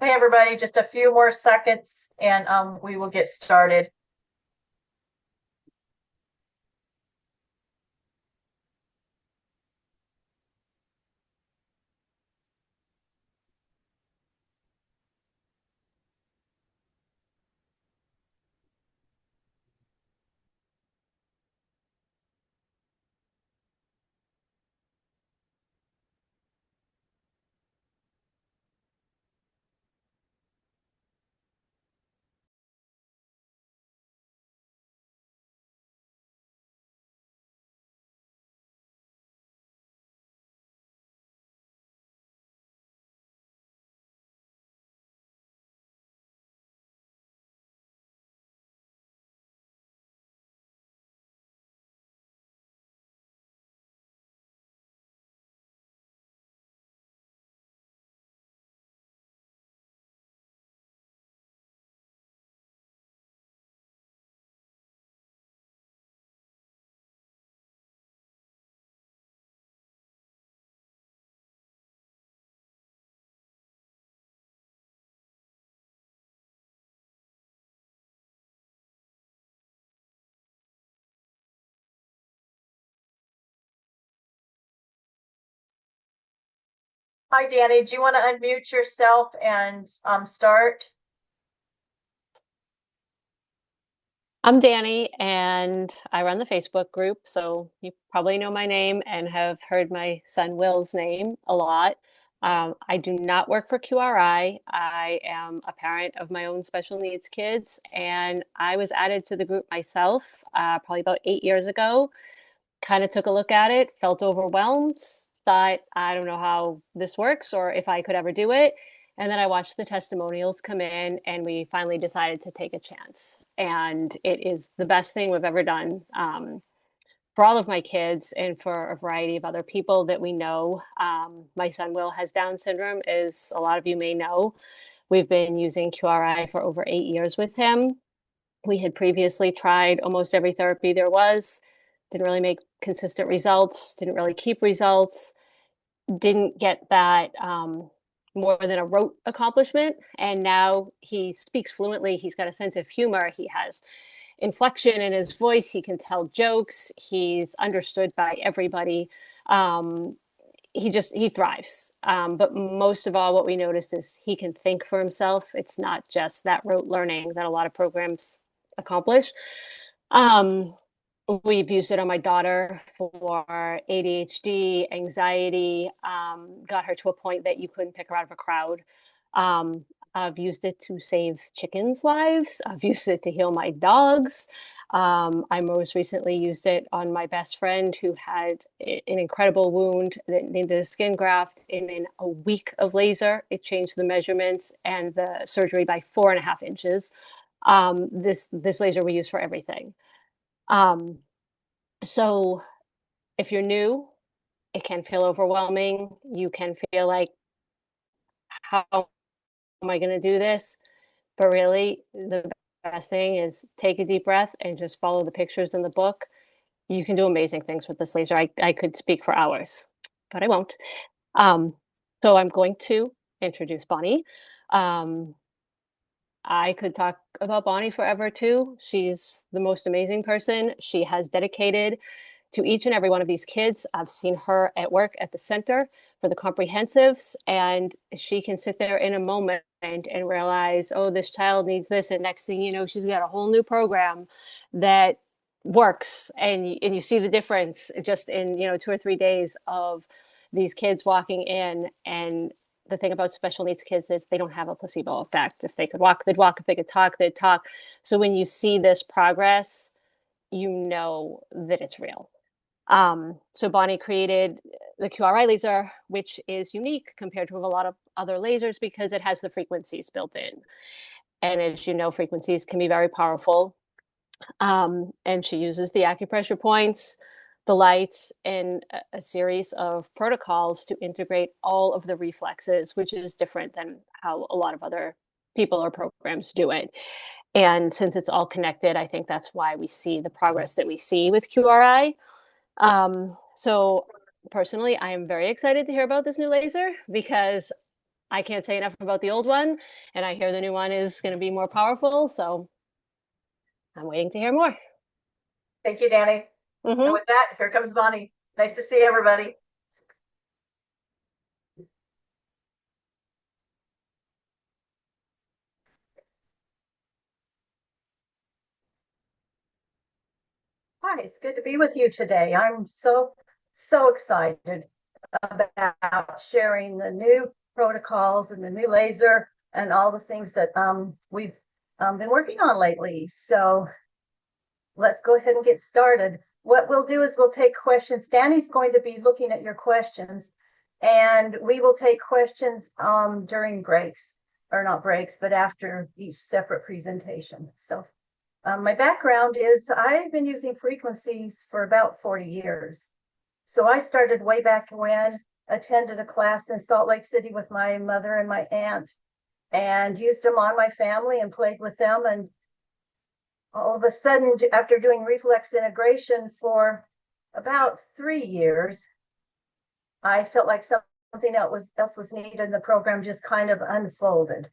Hey, everybody, just a few more seconds and we will get started. Hi, Danny. Do you want to unmute yourself and start? I'm Danny, and I run the Facebook group, so you probably know my name and have heard my son Will's name a lot. I do not work for QRI. I am a parent of my own special needs kids, and I was added to the group myself probably about 8 years ago. Kind of took a look at it, felt overwhelmed, thought, I don't know how this works or if I could ever do it. And then I watched the testimonials come in, and we finally decided to take a chance. And it is the best thing we've ever done for all of my kids and for a variety of other people that we know. My son Will has Down syndrome, as a lot of you may know. We've been using QRI for over 8 years with him. We had previously tried almost every therapy there was, didn't really make consistent results, didn't really keep results, didn't get that more than a rote accomplishment. And now he speaks fluently. He's got a sense of humor. He has inflection in his voice. He can tell jokes. He's understood by everybody. Um, he thrives. But most of all, what we noticed is he can think for himself. It's not just that rote learning that a lot of programs accomplish. Um, we've used it on my daughter for ADHD, anxiety, got her to a point that you couldn't pick her out of a crowd. Um, I've used it to save chickens' lives. I've used it to heal my dogs. I most recently used it on my best friend who had an incredible wound that needed a skin graft. In a week of laser, it changed the measurements and the surgery by 4.5 inches. This laser we use for everything. Um, so if you're new, it can feel overwhelming. You can feel like, how am I going to do this? But really, the best thing is take a deep breath and just follow the pictures in the book. You can do amazing things with this laser. I could speak for hours, but I won't. Um, so I'm going to introduce Bonnie. Um, I could talk about Bonnie forever too. She's the most amazing person. She has dedicated to each and every one of these kids. I've seen her at work at the center for the comprehensives, and she can sit there in a moment and realize, oh, this child needs this. And next thing you know, she's got a whole new program that works. And you see the difference just in, 2 or 3 days of these kids walking in. And the thing about special needs kids is they don't have a placebo effect. If they could walk, they'd walk. If they could talk, they'd talk. So when you see this progress, you know that it's real. So Bonnie created the QRI laser, which is unique compared to a lot of other lasers because it has the frequencies built in. And as you know, frequencies can be very powerful. And she uses the acupressure points, the lights, and a series of protocols to integrate all of the reflexes, which is different than how a lot of other people or programs do it. And since it's all connected, I think that's why we see the progress that we see with QRI. So personally, I am very excited to hear about this new laser because I can't say enough about the old one, and I hear the new one is going to be more powerful. So I'm waiting to hear more. Thank you, Danny. And with that, here comes Bonnie. Nice to see everybody. Hi, it's good to be with you today. I'm so excited about sharing the new protocols and the new laser and all the things that we've been working on lately. So let's go ahead and get started. What we'll do is we'll take questions. Danny's going to be looking at your questions, and we will take questions during breaks, or not breaks, but after each separate presentation. So my background is I've been using frequencies for about 40 years. So I started way back when, attended a class in Salt Lake City with my mother and my aunt, and used them on my family and played with them. And all of a sudden, after doing reflex integration for about 3 years, I felt like something else was needed, and the program just kind of unfolded.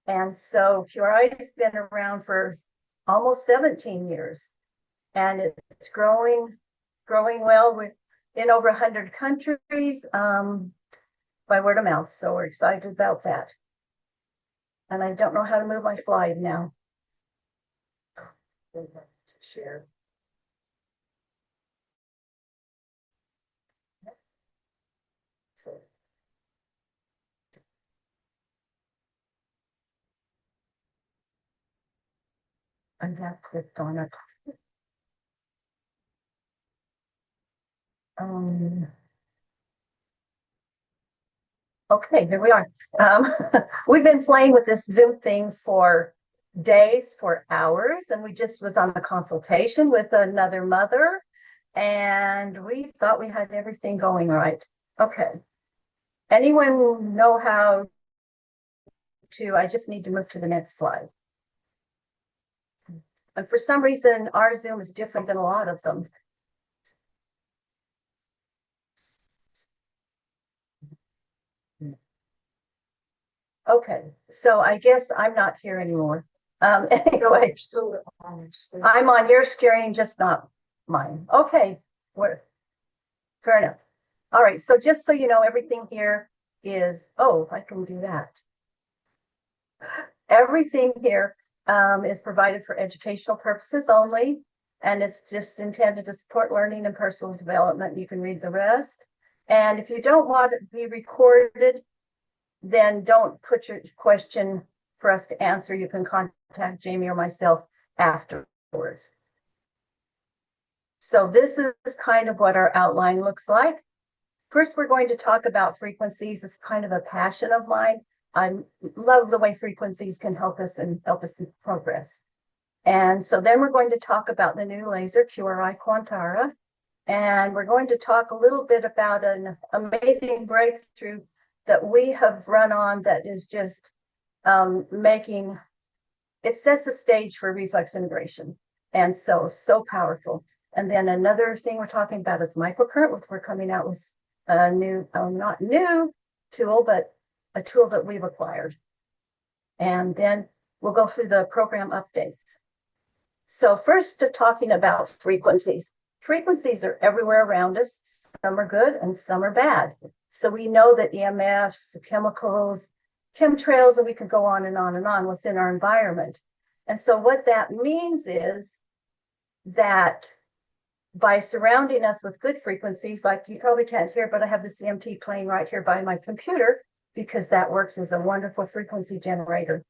And so QRI has been around for almost 17 years, and it's growing well. We're in over 100 countries by word of mouth. So we're excited about that. And I don't know how to move my slide now. Share. So. And that clicked on it. Okay, here we are. We've been playing with this Zoom thing for days, for hours, and we just was on a consultation with another mother, and we thought we had everything going right. Okay. Anyone know how to, I just need to move to the next slide. And for some reason, our Zoom is different than a lot of them. Okay, so I guess I'm not here anymore. Anyway, I'm on your screen, just not mine. Okay, fair enough. All right, so just so you know, everything here is, oh, I can do that. Everything here is provided for educational purposes only, and it's just intended to support learning and personal development. You can read the rest. And if you don't want it to be recorded, then don't put your question for us to answer. You can contact Jamie or myself afterwards. So this is kind of what our outline looks like. First, we're going to talk about frequencies. It's kind of a passion of mine. I love the way frequencies can help us in progress. And so then we're going to talk about the new laser, QRI Quantara. And we're going to talk a little bit about an amazing breakthrough that we have run on that is just it sets the stage for reflex integration. And so powerful. And then another thing we're talking about is microcurrent, which we're coming out with a new, not new tool, but a tool that we've acquired. And then we'll go through the program updates. So first, talking about frequencies. Frequencies are everywhere around us. Some are good and some are bad. So we know that EMFs, chemicals, chemtrails, and we could go on and on and on within our environment. And so what that means is that by surrounding us with good frequencies, like you probably can't hear, but I have the CMT playing right here by my computer because that works as a wonderful frequency generator.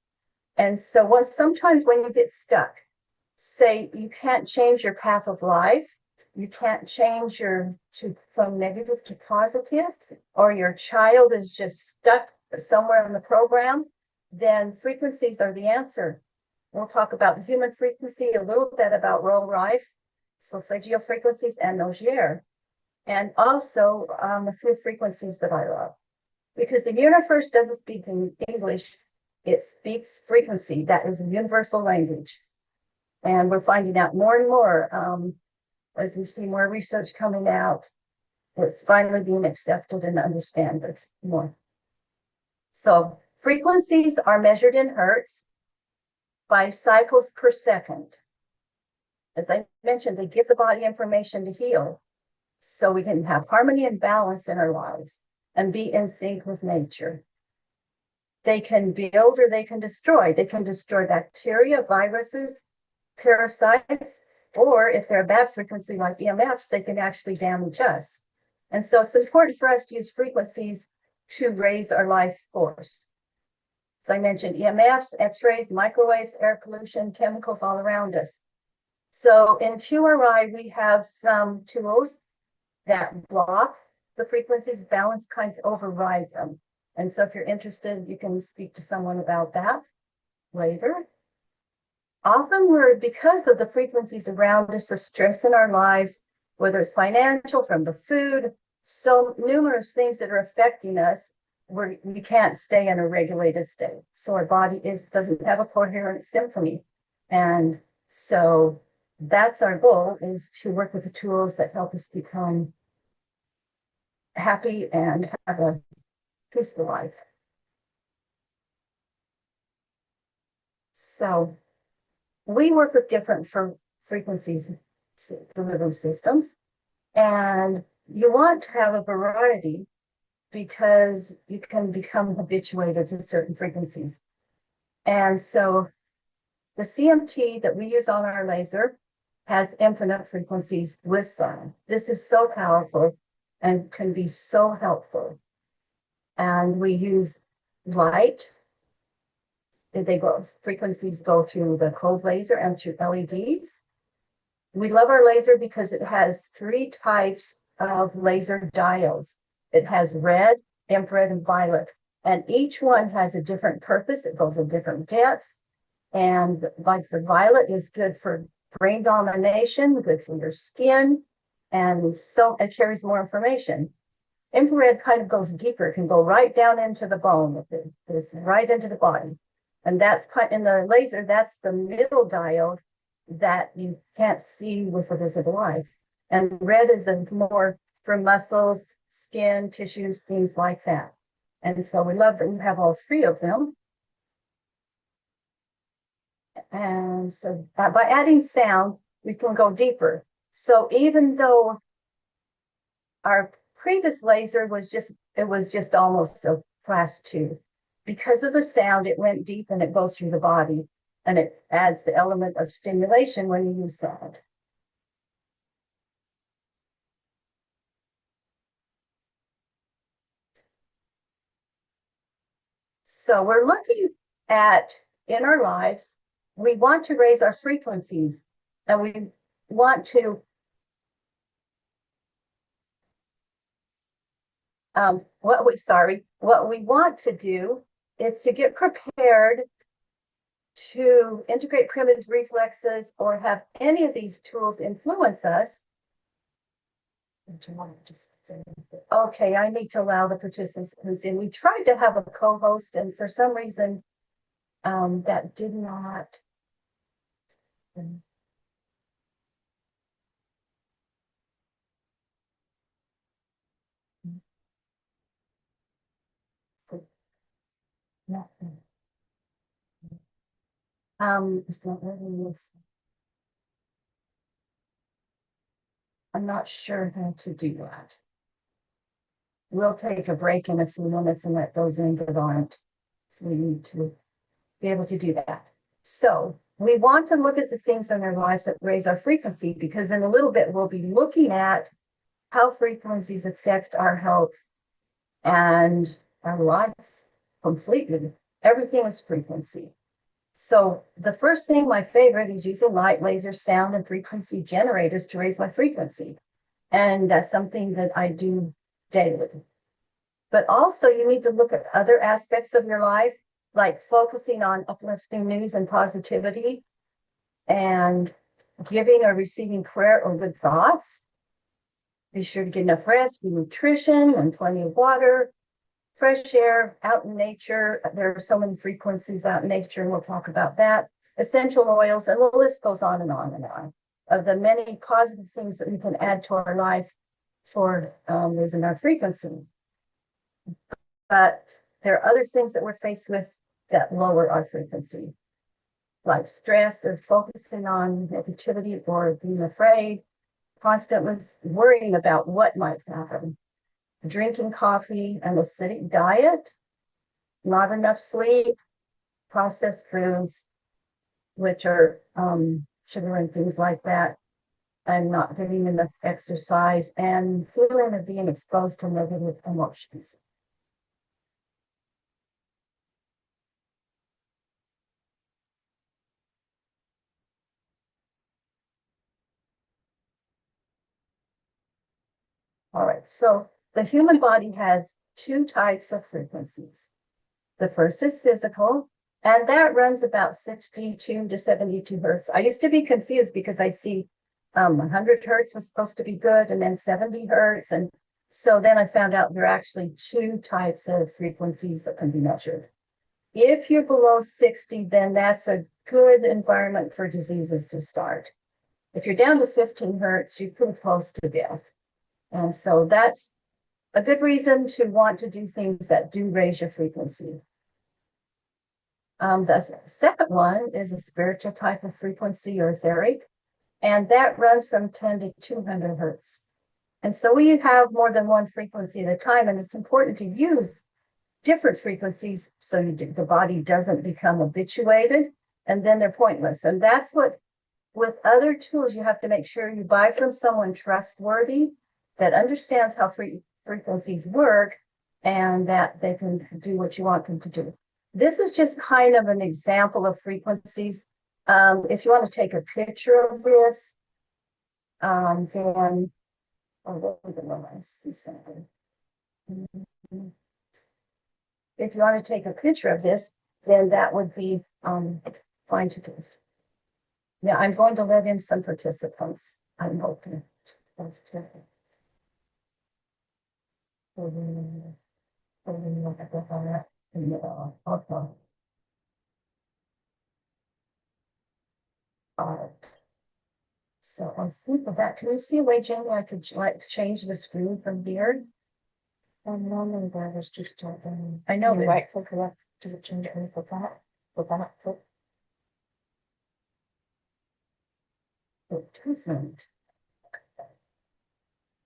And so sometimes when you get stuck, say you can't change your path of life, you can't change from negative to positive, or your child is just stuck somewhere in the program, then frequencies are the answer. We'll talk about the human frequency, a little bit about Roll Rife, solfeggio frequencies, and Nogier, and also a few frequencies that I love. Because the universe doesn't speak in English, it speaks frequency. That is a universal language. And we're finding out more and more as we see more research coming out it's finally being accepted and understood more. So frequencies are measured in hertz by cycles per second. As I mentioned, they give the body information to heal so we can have harmony and balance in our lives and be in sync with nature. They can build or they can destroy. They can destroy bacteria, viruses, parasites, or if they're a bad frequency like EMFs, they can actually damage us. And so it's important for us to use frequencies to raise our life force. As I mentioned, EMFs, X-rays, microwaves, air pollution, chemicals all around us. So in QRI, we have some tools that block the frequencies, balance kinds override them. And so if you're interested, you can speak to someone about that later. Often because of the frequencies around us, the stress in our lives, whether it's financial, from the food, so numerous things that are affecting us, we can't stay in a regulated state. So our body doesn't have a coherent symphony. And so that's our goal, is to work with the tools that help us become happy and have a peaceful life. So we work with different frequencies delivery systems, and you want to have a variety because you can become habituated to certain frequencies. And so the CMT that we use on our laser has infinite frequencies with sound. This is so powerful and can be so helpful. And we use light. Frequencies go through the cold laser and through LEDs. We love our laser because it has 3 types of laser diodes. It has red, infrared, and violet. And each one has a different purpose. It goes in different depths. And like the violet is good for brain domination, good for your skin. And so it carries more information. Infrared kind of goes deeper. It can go right down into the bone. It's right into the body. And that's in the laser, that's the middle diode that you can't see with the visible eye. And red is more for muscles, skin, tissues, things like that. And so we love that we have all 3 of them. And so by adding sound, we can go deeper. So even though our previous laser was just almost a class 2, because of the sound, it went deep and it goes through the body, and it adds the element of stimulation when you use sound. So we're looking at, in our lives, we want to raise our frequencies, and we want to what we want to do is to get prepared to integrate primitive reflexes or have any of these tools influence us. Okay, I need to allow the participants in. We tried to have a co-host, and for some reason, that did not. Nothing. It's not really. I'm not sure how to do that. We'll take a break in a few minutes and let those in that aren't. So we need to be able to do that. So we want to look at the things in our lives that raise our frequency, because in a little bit, we'll be looking at how frequencies affect our health and our life completely. Everything is frequency. So the first thing, my favorite, is using light, laser, sound, and frequency generators to raise my frequency. And that's something that I do daily. But also you need to look at other aspects of your life, like focusing on uplifting news and positivity, and giving or receiving prayer or good thoughts. Be sure to get enough rest, good nutrition, and plenty of water, fresh air, out in nature. There are so many frequencies out in nature, and we'll talk about that. Essential oils, and the list goes on and on and on of the many positive things that we can add to our life for losing our frequency. But there are other things that we're faced with that lower our frequency, like stress or focusing on negativity or being afraid, constantly worrying about what might happen, drinking coffee, an acidic diet, not enough sleep, processed foods, which are sugar and things like that, and not getting enough exercise, and feeling of being exposed to negative emotions. All right, so the human body has two types of frequencies. The first is physical, and that runs about 62 to 72 hertz. I used to be confused because I see 100 hertz was supposed to be good, and then 70 hertz. And so then I found out there are actually two types of frequencies that can be measured. If you're below 60, then that's a good environment for diseases to start. If you're down to 15 hertz, you're pretty close to death. And so that's a good reason to want to do things that do raise your frequency. The second one is a spiritual type of frequency or etheric, and that runs from 10 to 200 hertz. And so we have more than one frequency at a time, and it's important to use different frequencies so the body doesn't become habituated, and then they're pointless. And that's what, with other tools, you have to make sure you buy from someone trustworthy that understands how frequencies work and that they can do what you want them to do. This is just kind of an example of frequencies. If you want to take a picture of this, then, oh, wait a minute, I see something. If you want to take a picture of this, then that would be fine to do. Yeah, I'm going to let in some participants. I'm hoping. That's good. Okay. All right. So I think of that. Can you see a way, Jamie, I could like change the screen from here? And normally there was just I know, but right click left. Does it change it for that? For that click? It doesn't.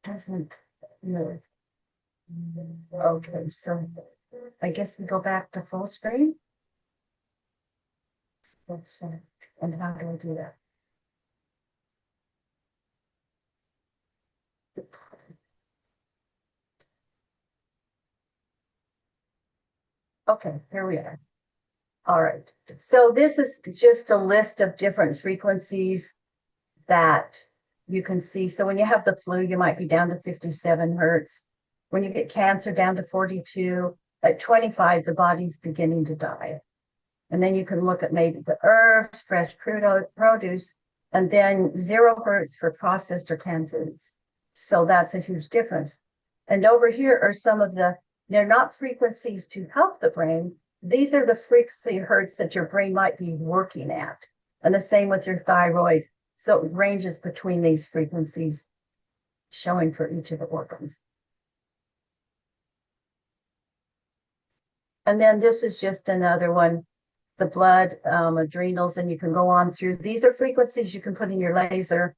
Doesn't move. Okay, so I guess we go back to full screen. And how do I do that? Okay, here we are. All right. So this is just a list of different frequencies that you can see. So when you have the flu, you might be down to 57 hertz. When you get cancer, down to 42. At 25, the body's beginning to die. And then you can look at maybe the herbs, fresh produce, and then 0 hertz for processed or canned foods. So that's a huge difference. And over here are some of they're not frequencies to help the brain. These are the frequency hertz that your brain might be working at. And the same with your thyroid. So it ranges between these frequencies showing for each of the organs. And then this is just another one, the blood, adrenals, and you can go on through. These are frequencies you can put in your laser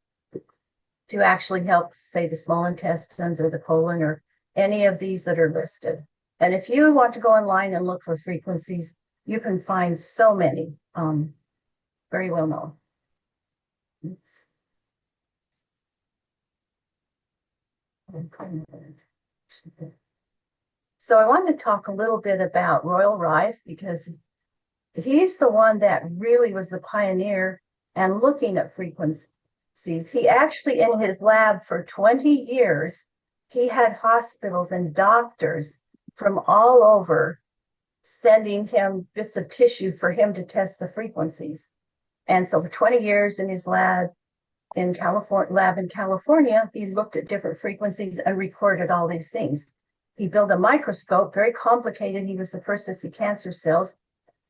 to actually help, say, the small intestines or the colon or any of these that are listed. And if you want to go online and look for frequencies, you can find so many, very well known. So I want to talk a little bit about Royal Rife because he's the one that really was the pioneer and looking at frequencies. He actually, in his lab for 20 years, he had hospitals and doctors from all over sending him bits of tissue for him to test the frequencies. And so for 20 years in his lab in California, he looked at different frequencies and recorded all these things. He built a microscope, very complicated. He was the first to see cancer cells.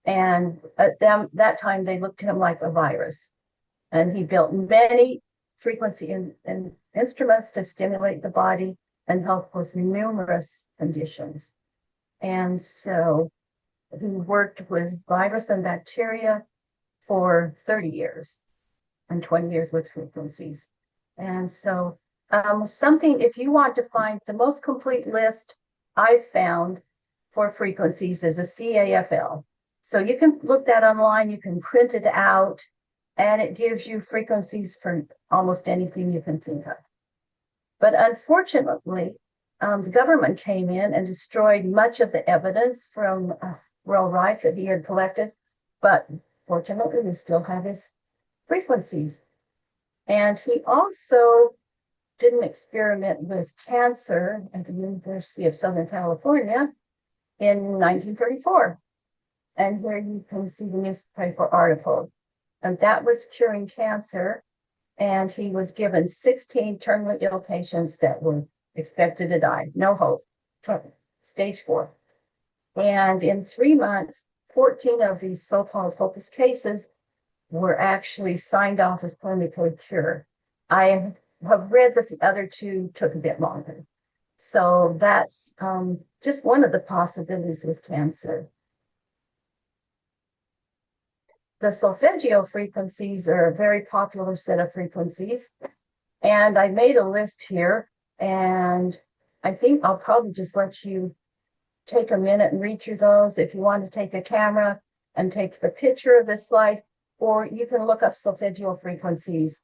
And at that time, they looked at him like a virus. And he built many frequency instruments to stimulate the body. and help with numerous conditions. And so he worked with virus and bacteria for 30 years and 20 years with frequencies. And so something, if you want to find the most complete list I've found for frequencies is a CAFL. So you can look that online, you can print it out, and it gives you frequencies for almost anything you can think of. But unfortunately, the government came in and destroyed much of the evidence from Royal Rife that he had collected. But fortunately, we still have his frequencies. And he also did an experiment with cancer at the University of Southern California in 1934. And here you can see the newspaper article. And that was curing cancer. And he was given 16 terminally ill patients that were expected to die, no hope, stage 4. And in 3 months, 14 of these so-called hopeless cases were actually signed off as clinically cured. I have read that the other 2 took a bit longer. So that's just one of the possibilities with cancer. The solfeggio frequencies are a very popular set of frequencies. And I made a list here, and I think I'll probably just let you take a minute and read through those. If you want to take a camera and take the picture of this slide, or you can look up solfeggio frequencies.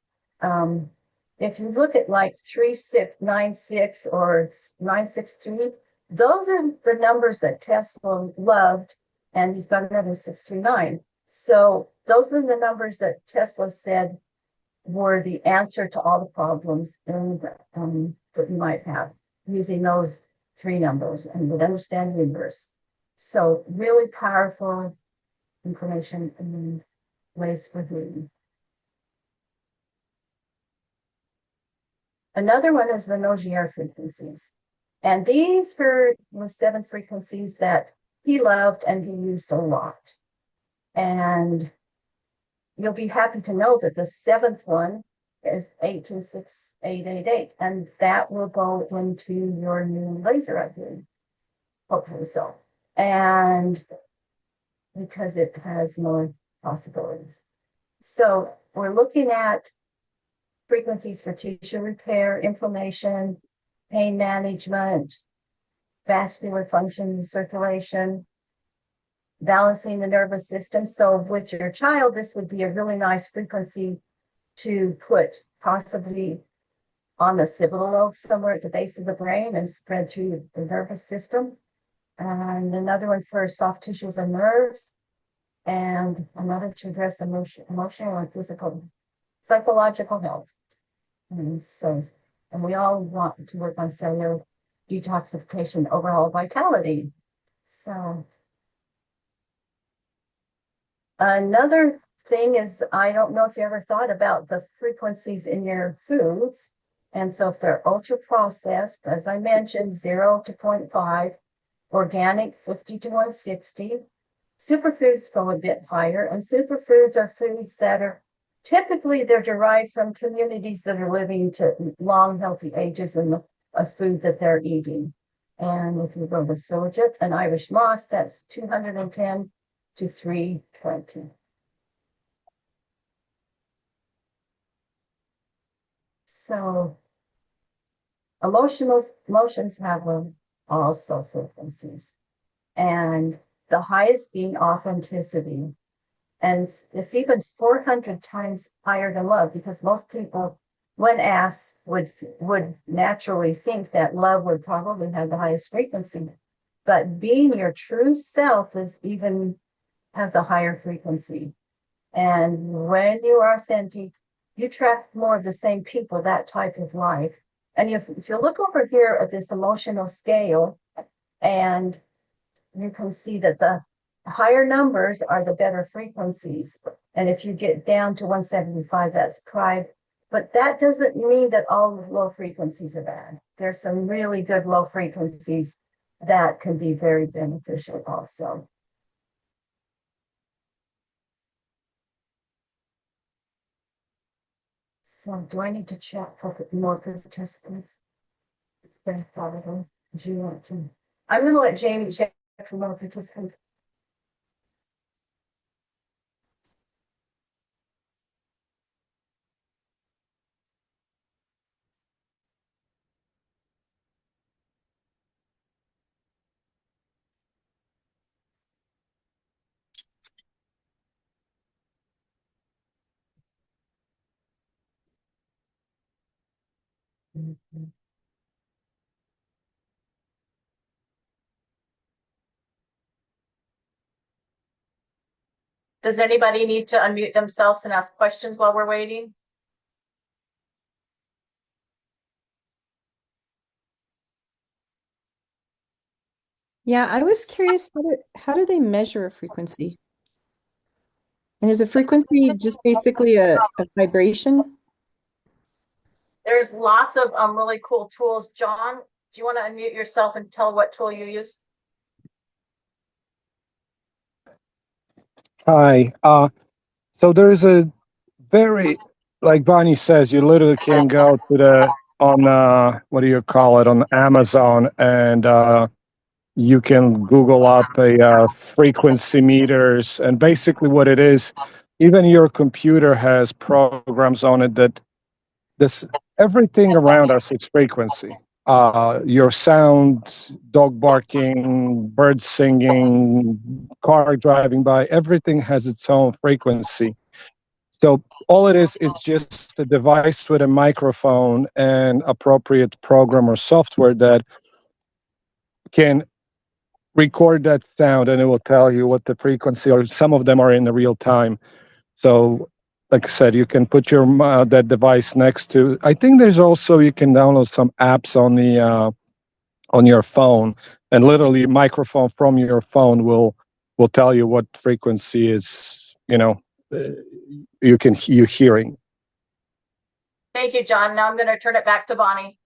If you look at like 3696 or 963, those are the numbers that Tesla loved, and he's got another 639. So those are the numbers that Tesla said were the answer to all the problems that you might have using those 3 numbers and would understand the universe. So really powerful information and ways for healing. Another one is the Nogier frequencies. And these were 7 frequencies that he loved and he used a lot. And you'll be happy to know that the 7th one is 826888, and that will go into your new laser, I believe. Hopefully so. And because it has more possibilities. So we're looking at frequencies for tissue repair, inflammation, pain management, vascular function, circulation, balancing the nervous system. So with your child, this would be a really nice frequency to put possibly on the occipital lobe somewhere at the base of the brain and spread through the nervous system. And another one for soft tissues and nerves, and another to address emotional and physical, psychological health. And we all want to work on cellular detoxification, overall vitality. So another thing is, I don't know if you ever thought about the frequencies in your foods. And so if they're ultra processed, as I mentioned, 0 to 0.5, organic 50 to 160, superfoods go a bit higher, and superfoods are foods that are typically they're derived from communities that are living to long, healthy ages in the food that they're eating. And if you go to soja and Irish moss, that's 210 to 320. So emotions have also frequencies, and the highest being authenticity. And it's even 400 times higher than love, because most people, when asked, would naturally think that love would probably have the highest frequency. But being your true self has a higher frequency. And when you are authentic, you attract more of the same people, that type of life. And if you look over here at this emotional scale, and you can see that the higher numbers are the better frequencies. And if you get down to 175, that's pride. But that doesn't mean that all low frequencies are bad. There's some really good low frequencies that can be very beneficial also. So do I need to check for more participants? Probably. Do you want to? I'm going to let Jamie check for more participants. Does anybody need to unmute themselves and ask questions while we're waiting? Yeah, I was curious, how do they measure a frequency? And is a frequency just basically a vibration? There's lots of really cool tools. John, do you want to unmute yourself and tell what tool you use? Hi. So there's a very, like Bonnie says, you literally can go to what do you call it, on Amazon, and you can Google up a frequency meters, and basically what it is, even your computer has programs on it that this everything around us is frequency. Your sound, dog barking, birds singing, car driving by, everything has its own frequency. So all it is just a device with a microphone and appropriate program or software that can record that sound, and it will tell you what the frequency, or some of them are in the real time. So like I said, you can put your that device next to. I think there's also, you can download some apps on your phone, and literally microphone from your phone will tell you what frequency is, you hearing. Thank you, John. Now I'm going to turn it back to Bonnie.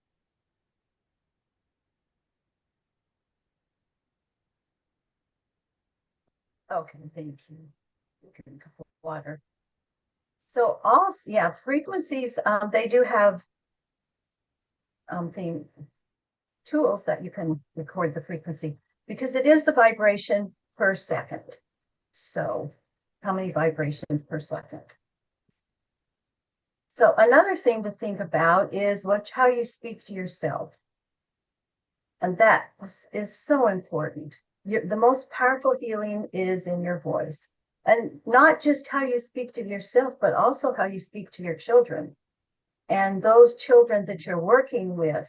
Okay, thank you. Drink a cup of water. So also, yeah, frequencies, they do have the tools that you can record the frequency, because it is the vibration per second. So how many vibrations per second? So another thing to think about is how you speak to yourself. And that is so important. The most powerful healing is in your voice. And not just how you speak to yourself, but also how you speak to your children. And those children that you're working with,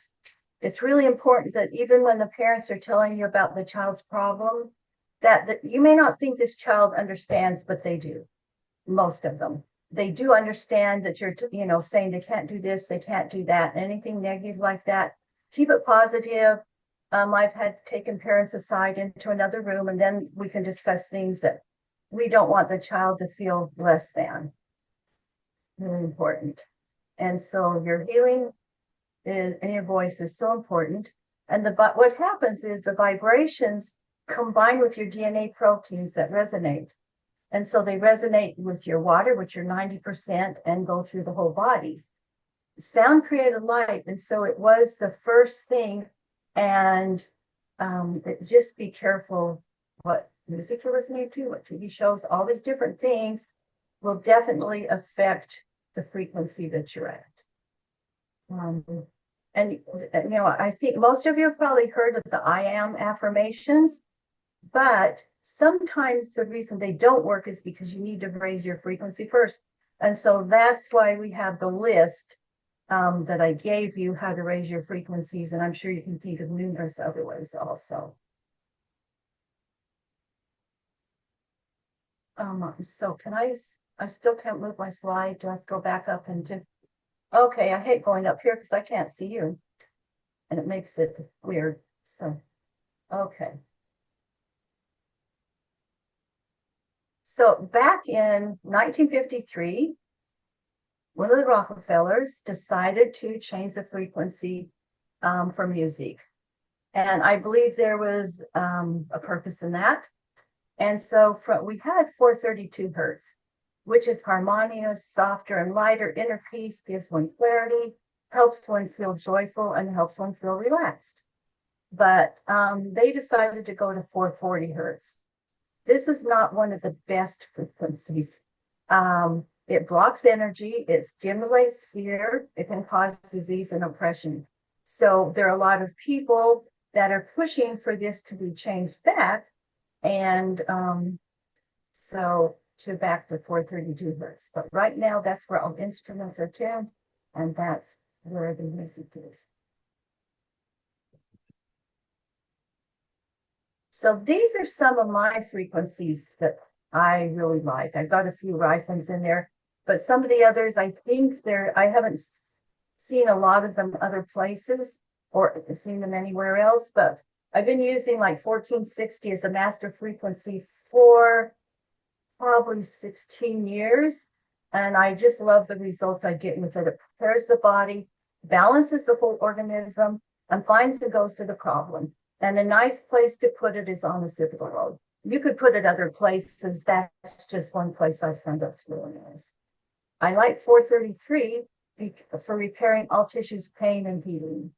it's really important that even when the parents are telling you about the child's problem, that you may not think this child understands, but they do. Most of them. They do understand that you're, saying they can't do this, they can't do that, anything negative like that. Keep it positive. I've had taken parents aside into another room, and then we can discuss things that we don't want the child to feel less than. Really important. And so your healing is in your voice is so important. And what happens is the vibrations combine with your DNA proteins that resonate. And so they resonate with your water, which are 90%, and go through the whole body. Sound created light, and so it was the first thing. And just be careful what music you listen to, what TV shows, all these different things will definitely affect the frequency that you're at. And I think most of you have probably heard of the I am affirmations, but sometimes the reason they don't work is because you need to raise your frequency first. And so that's why we have the list that I gave you, how to raise your frequencies. And I'm sure you can think of numerous other ways also. So I still can't move my slide. Do I have to go back up and do? Okay, I hate going up here because I can't see you. And it makes it weird. So, okay. So back in 1953, one of the Rockefellers decided to change the frequency for music. And I believe there was a purpose in that. And so we had 432 hertz, which is harmonious, softer and lighter. Inner peace gives one clarity. helps one feel joyful and helps one feel relaxed. But they decided to go to 440 hertz. This is not one of the best frequencies. It blocks energy, it stimulates fear, it can cause disease and oppression. So there are a lot of people that are pushing for this to be changed back, and so to back to 432 hertz. But right now, that's where all instruments are tuned, and that's where the music is. So these are some of my frequencies that I really like. I've got a few riflings in there, but some of the others, I think I haven't seen a lot of them other places or seen them anywhere else, but I've been using like 1460 as a master frequency for probably 16 years. And I just love the results I get with it. It prepares the body, balances the whole organism, and finds and goes to the problem. And a nice place to put it is on the occipital lobe. You could put it other places. That's just one place I found that's really nice. I like 433 for repairing all tissues, pain, and healing.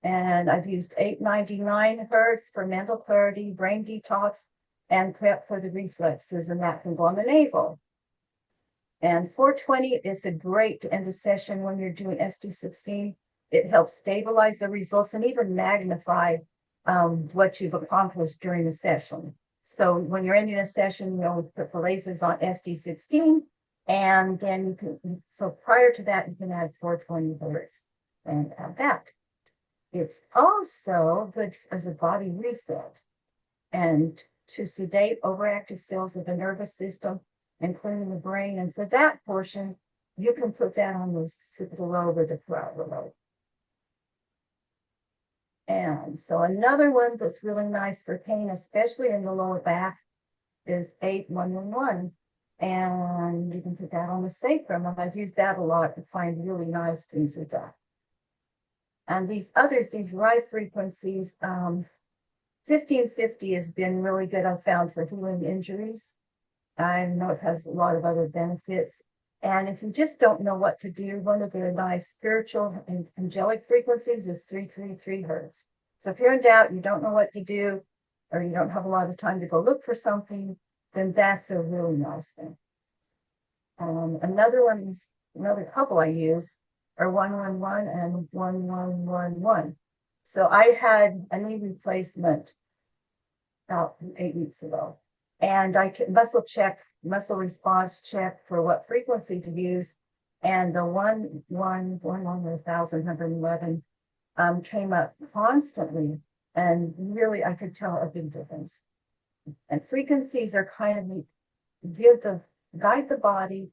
And I've used 899 hertz for mental clarity, brain detox, and prep for the reflexes, and that can go on the navel. And 420 is a great to end a session when you're doing SD16. It helps stabilize the results and even magnify what you've accomplished during the session. So when you're ending a session, you know, put the lasers on SD16, and then you can, so prior to that, you can add 420 hertz and add that. It's also good as a body reset and to sedate overactive cells of the nervous system and cleaning the brain. And for that portion, you can put that on the occipital lobe or the parietal lobe. And so another one that's really nice for pain, especially in the lower back, is 8111. And you can put that on the sacrum. And I've used that a lot to find really nice things with that. And these others, these right frequencies, 1550 has been really good, I've found, for healing injuries. I know it has a lot of other benefits. And if you just don't know what to do, one of the nice spiritual and angelic frequencies is 333 hertz. So if you're in doubt, you don't know what to do, or you don't have a lot of time to go look for something, then that's a really nice thing. Another couple I use are 111 and 1111. So I had a knee replacement about 8 weeks ago, and I could muscle response check for what frequency to use, and the 111 came up constantly, and really I could tell a big difference. And frequencies are kind of guide the body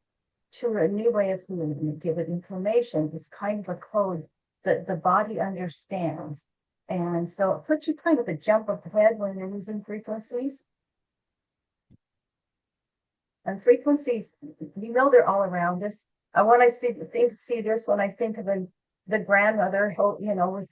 to a new way of healing, give it information. It's kind of a code that the body understands. And so it puts you kind of a jump ahead when you're using frequencies. And frequencies, you know, they're all around us. When I see this, when I think of the grandmother, you know,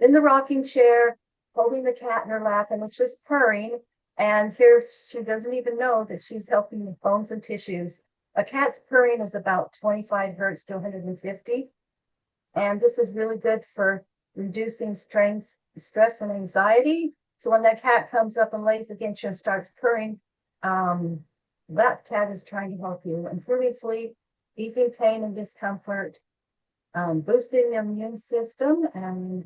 in the rocking chair, holding the cat in her lap, and it's just purring. And here she doesn't even know that she's helping with bones and tissues. A cat's purring is about 25 hertz to 150. And this is really good for reducing stress and anxiety. So when that cat comes up and lays against you and starts purring, that cat is trying to help you, improving sleep, easing pain and discomfort, boosting the immune system and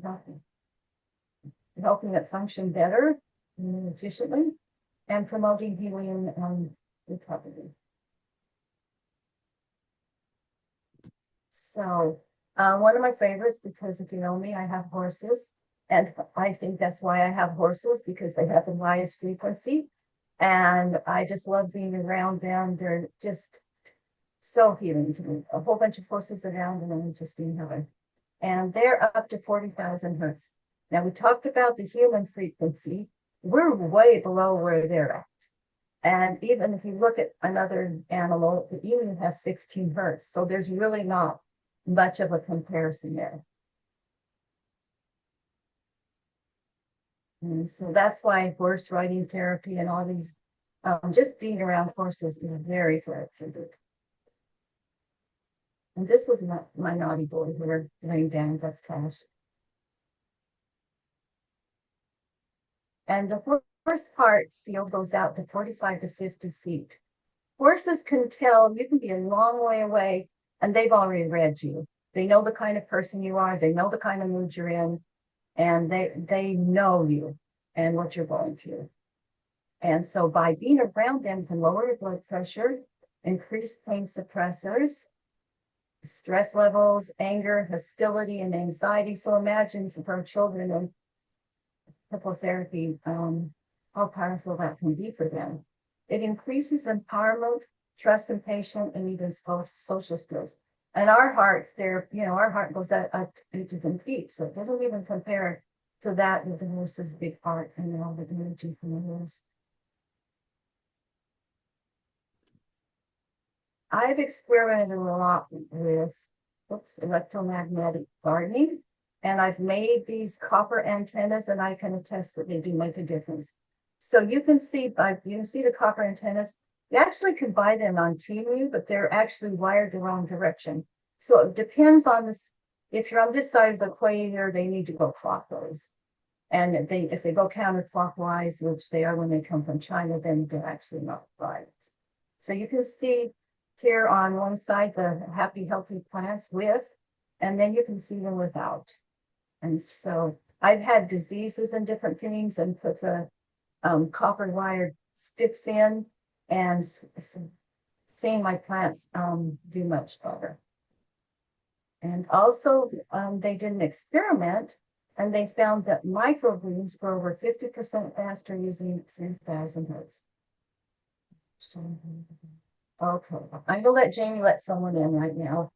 helping it function better and efficiently, and promoting healing and recovery. So one of my favorites, because if you know me, I have horses, and I think that's why I have horses, because they have the highest frequency. And I just love being around them. They're just so healing to me. A whole bunch of horses around, and I'm just in heaven. And they're up to 40,000 hertz. Now, we talked about the human frequency. We're way below where they're at. And even if you look at another animal, the emu has 16 hertz. So there's really not much of a comparison there. And so that's why horse riding therapy and all these, just being around horses is very therapeutic. And this was my naughty boy here laying down, that's Cash. And the horse heart field goes out to 45 to 50 feet. Horses can tell, you can be a long way away and they've already read you. They know the kind of person you are, they know the kind of mood you're in, and they know you and what you're going through. And so by being around them can lower your blood pressure, increase pain suppressors, stress levels, anger, hostility, and anxiety. So imagine for children in hippotherapy, how powerful that can be for them. It increases empowerment, trust in patient, and even social skills. And our hearts, our heart goes up 8 to 10 feet, so it doesn't even compare to that with the horse's big heart and all the energy from the horse. I've experimented a lot with electromagnetic gardening, and I've made these copper antennas, and I can attest that they do make a difference. So you can see the copper antennas. You actually can buy them on Temu, but they're actually wired the wrong direction. So it depends on this. If you're on this side of the equator, they need to go clockwise. And if they go counterclockwise, which they are when they come from China, then they're actually not right. So you can see here on one side the happy, healthy plants with, and then you can see them without. And so I've had diseases and different things and put the copper wired sticks in and seeing my plants do much better. And also they did an experiment and they found that microgreens grow over 50% faster using 3,000 hertz. So, okay, I'm gonna let Jamie let someone in right now.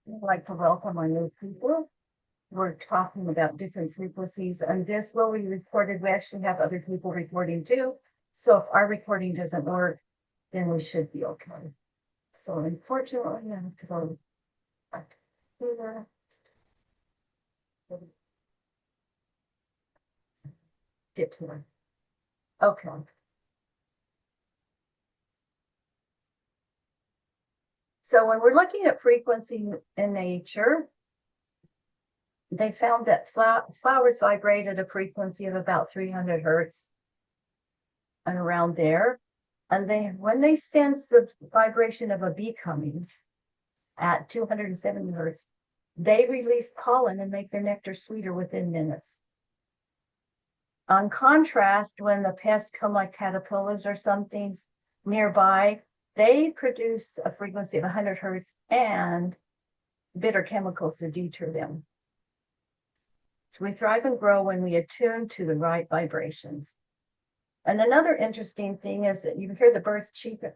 I'd like to welcome our new people. We're talking about different frequencies, and this will be recorded. We actually have other people recording too. So if our recording doesn't work, then we should be okay. So unfortunately, I have to go back here. Get to it. Okay. So when we're looking at frequency in nature, they found that flowers vibrate at a frequency of about 300 hertz and around there. And when they sense the vibration of a bee coming at 270 hertz, they release pollen and make their nectar sweeter within minutes. On contrast, when the pests come like caterpillars or something nearby, they produce a frequency of 100 hertz and bitter chemicals to deter them. So we thrive and grow when we attune to the right vibrations. And another interesting thing is that you hear the birds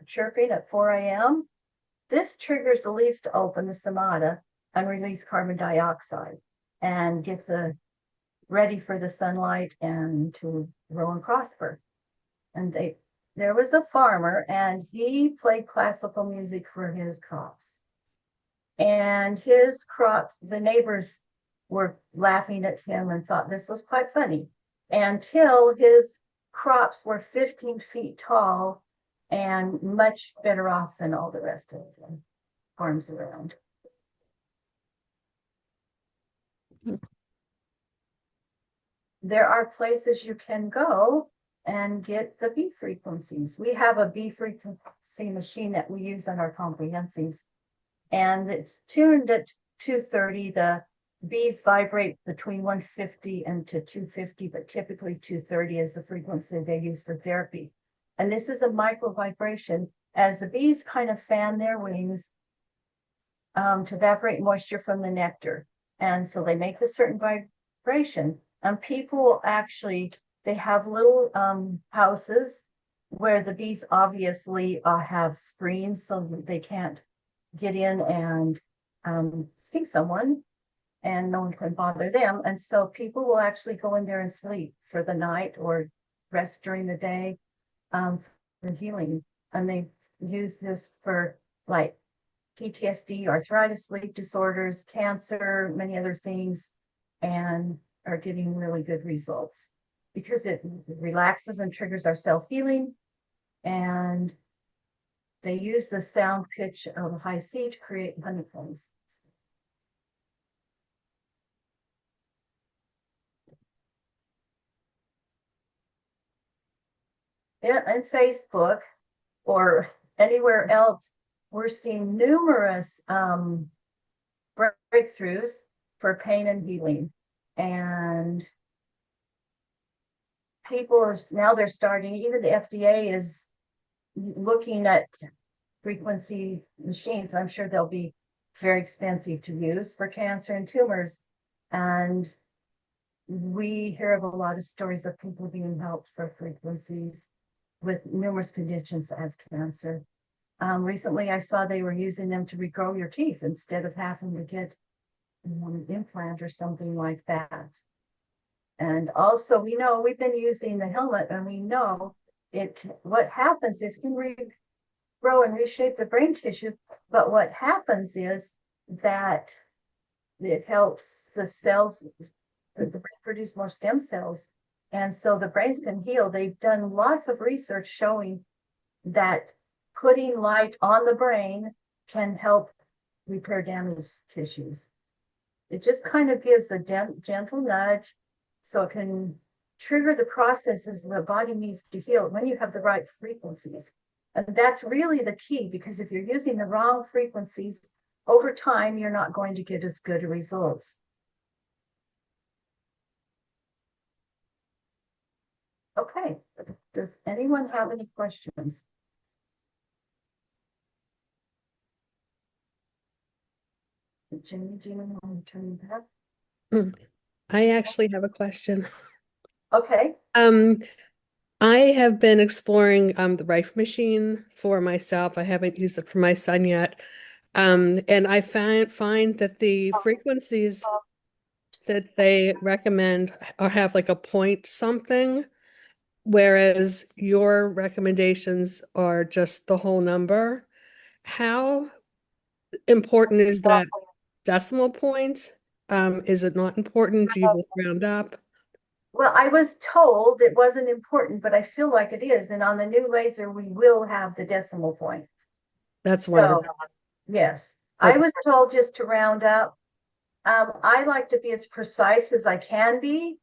chirping at 4 a.m. This triggers the leaves to open the stomata and release carbon dioxide and get ready for the sunlight and to grow and prosper. And there was a farmer and he played classical music for his crops. And his crops, the neighbors were laughing at him and thought this was quite funny until his crops were 15 feet tall and much better off than all the rest of the farms around. There are places you can go and get the bee frequencies. We have a bee frequency machine that we use on our comprehensives, and it's tuned at 230. The bees vibrate between 150 and to 250, but typically 230 is the frequency they use for therapy. And this is a micro vibration as the bees kind of fan their wings to evaporate moisture from the nectar. And so they make a certain vibration. And people actually, they have little houses where the bees obviously have screens so that they can't get in and see someone and no one can bother them. And so people will actually go in there and sleep for the night or rest during the day for healing. And they use this for like PTSD, arthritis, sleep disorders, cancer, many other things, and are getting really good results because it relaxes and triggers our self-healing. And they use the sound pitch of a high C to create honeycombs. In Facebook or anywhere else, we're seeing numerous breakthroughs for pain and healing. And people are now, they're starting, even the FDA is looking at frequency machines. I'm sure they'll be very expensive to use for cancer and tumors. And we hear of a lot of stories of people being helped for frequencies with numerous conditions as cancer. Recently, I saw they were using them to regrow your teeth instead of having to get an implant or something like that. And also, we know we've been using the helmet, and we know what happens is can regrow and reshape the brain tissue. But what happens is that it helps the cells, the brain produce more stem cells. And so the brains can heal. They've done lots of research showing that putting light on the brain can help repair damaged tissues. It just kind of gives a gentle nudge so it can trigger the processes the body needs to heal when you have the right frequencies. And that's really the key, because if you're using the wrong frequencies, over time, you're not going to get as good results. Okay, does anyone have any questions? Jimmy, want to turn back? I actually have a question. Okay. I have been exploring the Rife machine for myself. I haven't used it for my son yet. And I find that the frequencies that they recommend or have like a point something, whereas your recommendations are just the whole number. How important is that decimal point? Is it not important? Do you just round up? Well, I was told it wasn't important, but I feel like it is. And on the new laser, we will have the decimal point. That's So, wonderful. yes, Okay. I was told just to round up. I like to be as precise as I can be.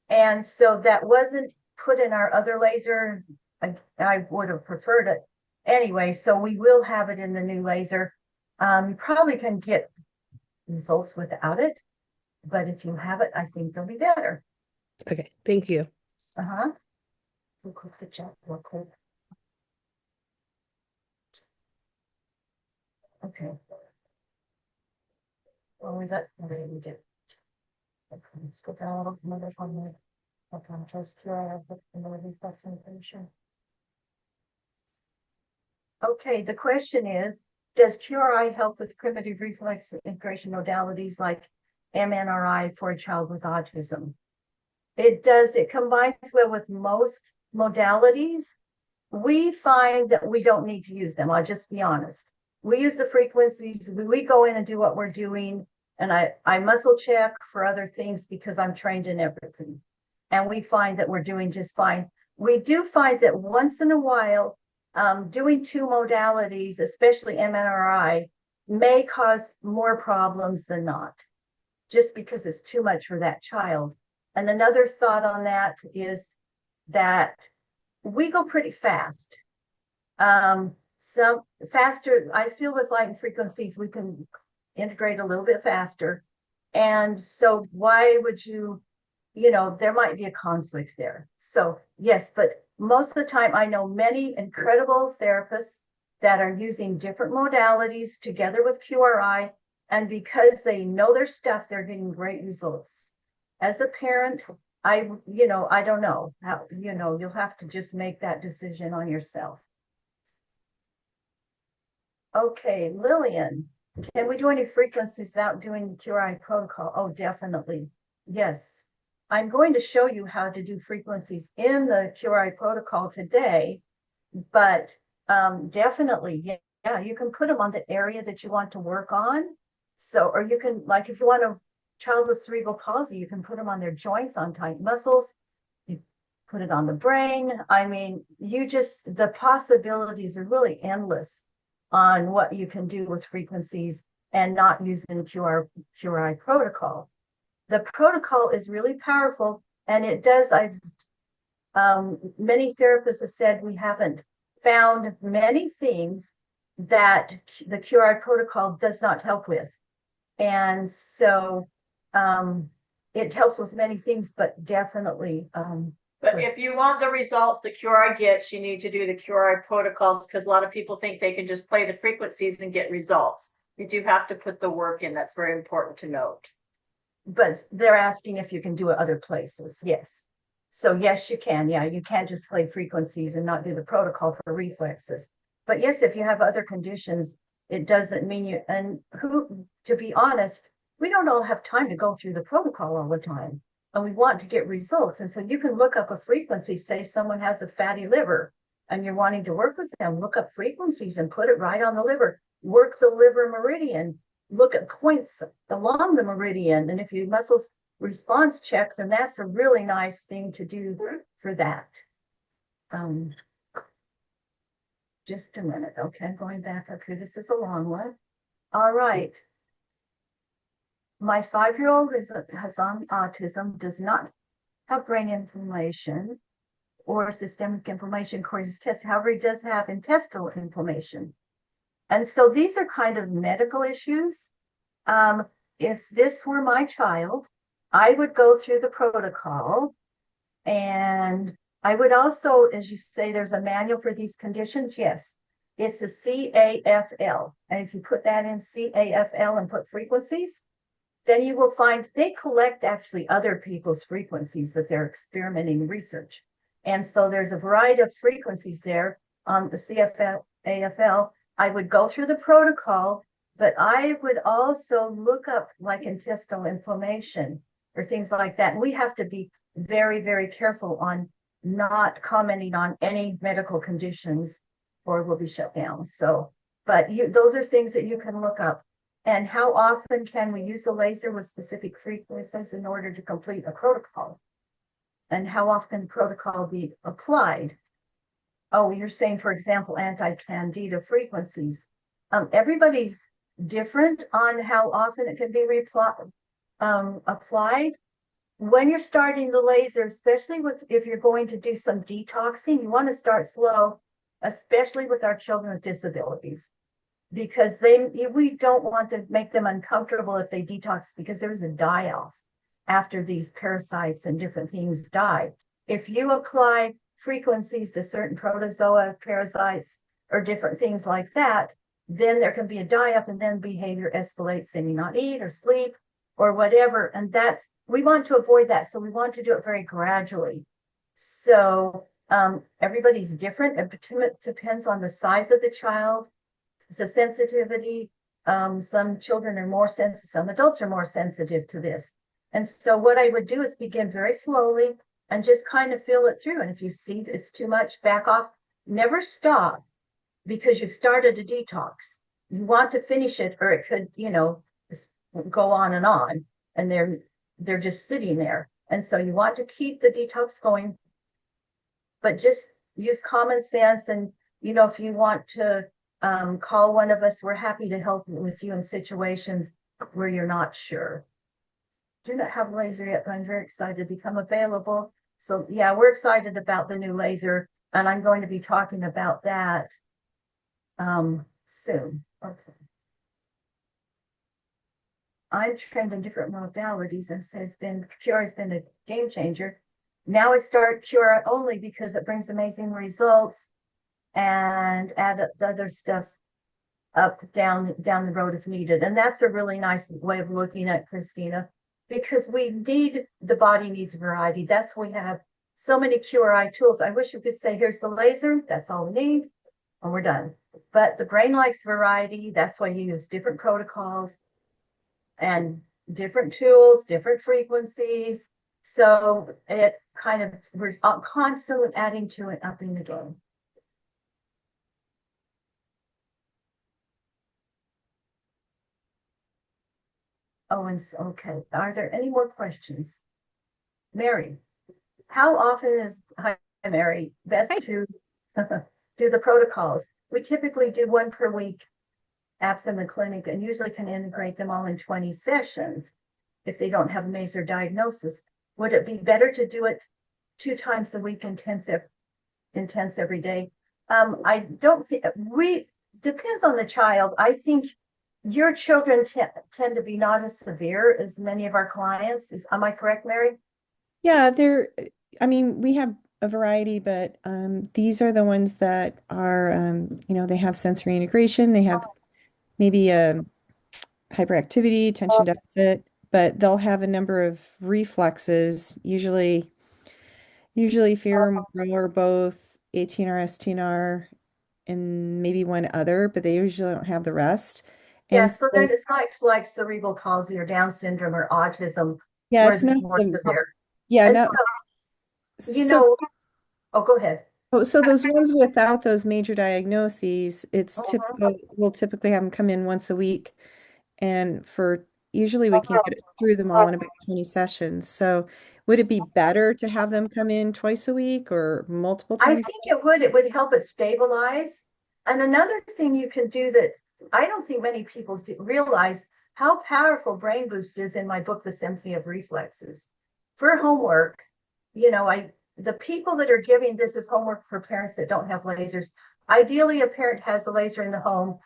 And so that wasn't put in our other laser. I would have preferred it anyway. So we will have it in the new laser. You probably can get results without it, but if you have it, I think they'll be better. Okay, thank you. We'll click the chat real quick. Okay. Well, we got, okay, we did. Okay, let's go down a little, another one more. Okay, just QRI reflex information. Okay, the question is, does QRI help with primitive reflex integration modalities like MNRI for a child with autism? It does. It combines well with most modalities. We find that we don't need to use them. I'll just be honest. We use the frequencies. We go in and do what we're doing. And I muscle check for other things because I'm trained in everything. And we find that we're doing just fine. We do find that once in a while, doing two modalities, especially MNRI, may cause more problems than not, just because it's too much for that child. And another thought on that is that we go pretty fast. Some faster, I feel with light and frequencies, we can integrate a little bit faster. And so why would you, there might be a conflict there. So yes, but most of the time I know many incredible therapists that are using different modalities together with QRI. And because they know their stuff, they're getting great results. As a parent, I don't know how, you'll have to just make that decision on yourself. Okay, Lillian, Can we do any frequencies without doing the QRI protocol? Oh, definitely. Yes. I'm going to show you how to do frequencies in the QRI protocol today, but definitely, yeah, you can put them on the area that you want to work on. So, or you can, like, if you want a child with cerebral palsy, you can put them on their joints, on tight muscles. You put it on the brain. I mean, the possibilities are really endless on what you can do with frequencies and not using QRI protocol. The protocol is really powerful, and it does, many therapists have said we haven't found many things that the QRI protocol does not help with. And so it helps with many things, but definitely. But if you want the results the QRI gets, you need to do the QRI protocols, because a lot of people think they can just play the frequencies and get results. You do have to put the work in. That's very important to note. But they're asking if you can do it other places. Yes. So yes, you can. Yeah, you can't just play frequencies and not do the protocol for reflexes. But yes, if you have other conditions, it doesn't mean you, and to be honest, we don't all have time to go through the protocol all the time. And we want to get results. And so you can look up a frequency, say someone has a fatty liver and you're wanting to work with them, look up frequencies and put it right on the liver, work the liver meridian, look at points along the meridian. And if you muscles response check, then that's a really nice thing to do for that. Just a minute. Okay, I'm going back up here. This is a long one. All right. My 5-year-old has autism, does not have brain inflammation or systemic inflammation according to his test. However, he does have intestinal inflammation. And so these are kind of medical issues. If this were my child, I would go through the protocol, and I would also, as you say, there's a manual for these conditions. Yes, it's a CAFL. And if you put that in CAFL and put frequencies, then you will find they collect actually other people's frequencies that they're experimenting research. And so there's a variety of frequencies there on the CAFL. I would go through the protocol, but I would also look up like intestinal inflammation or things like that. And we have to be very, very careful on not commenting on any medical conditions or we'll be shut down. So, but those are things that you can look up. And how often can we use the laser with specific frequencies in order to complete a protocol? And how often can protocol be applied? Oh, you're saying, for example, anti-candida frequencies. Everybody's different on how often it can be applied. When you're starting the laser, especially if you're going to do some detoxing, you want to start slow, especially with our children with disabilities, because we don't want to make them uncomfortable if they detox, because there's a die-off after these parasites and different things die. If you apply frequencies to certain protozoa, parasites, or different things like that, then there can be a die-off, and then behavior escalates. They may not eat or sleep or whatever. And we want to avoid that. So we want to do it very gradually. So everybody's different. It depends on the size of the child, the sensitivity. Some children are more sensitive, some adults are more sensitive to this. And so what I would do is begin very slowly and just kind of feel it through. And if you see it's too much, back off. Never stop because you've started a detox. You want to finish it, or it could, go on, and they're just sitting there. And so you want to keep the detox going, but just use common sense. And, if you want to call one of us, we're happy to help with you in situations where you're not sure. Do not have laser yet, but I'm very excited to become available. So yeah, we're excited about the new laser, and I'm going to be talking about that soon. Okay. I'm trained in different modalities, and says QRI has been a game changer. Now I start QRI only because it brings amazing results, and add the other stuff up down the road if needed. And that's a really nice way of looking at, Christina, because the body needs variety. That's why we have so many QRI tools. I wish you could say, here's the laser, that's all we need. and we're done. But the brain likes variety. That's why you use different protocols and different tools, different frequencies. So it kind of, we're constantly adding to it, upping the game. Oh, and okay. Are there any more questions? Mary, how often is, hi, Mary, best to do the protocols? We typically do one per week, absent the clinic, and usually can integrate them all in 20 sessions if they don't have a major diagnosis. Would it be better to do it 2 times a week, intense every day? I don't think, depends on the child. I think your children tend to be not as severe as many of our clients. Am I correct, Mary? Yeah, I mean, we have a variety, but these are the ones that are, they have sensory integration, they have maybe a hyperactivity, attention deficit, but they'll have a number of reflexes, usually fear or both, 18R, STNR, and maybe one other, but they usually don't have the rest. Yeah, And so then it's not like cerebral palsy or Down syndrome or autism, yeah, where it's they're not more severe. yeah, And no. you know, oh, go ahead. So those ones without those major diagnoses, it's Mhm. typical, we'll typically have them come in once a week. And usually we can get through them all in about 20 sessions. So would it be better to have them come in twice a week or multiple I times? think it would help it stabilize. And another thing you can do that I don't think many people realize how powerful Brain Boost is in my book, The Symphony of Reflexes. For homework, the people that are giving this as homework for parents that don't have lasers, ideally a parent has a laser in the home,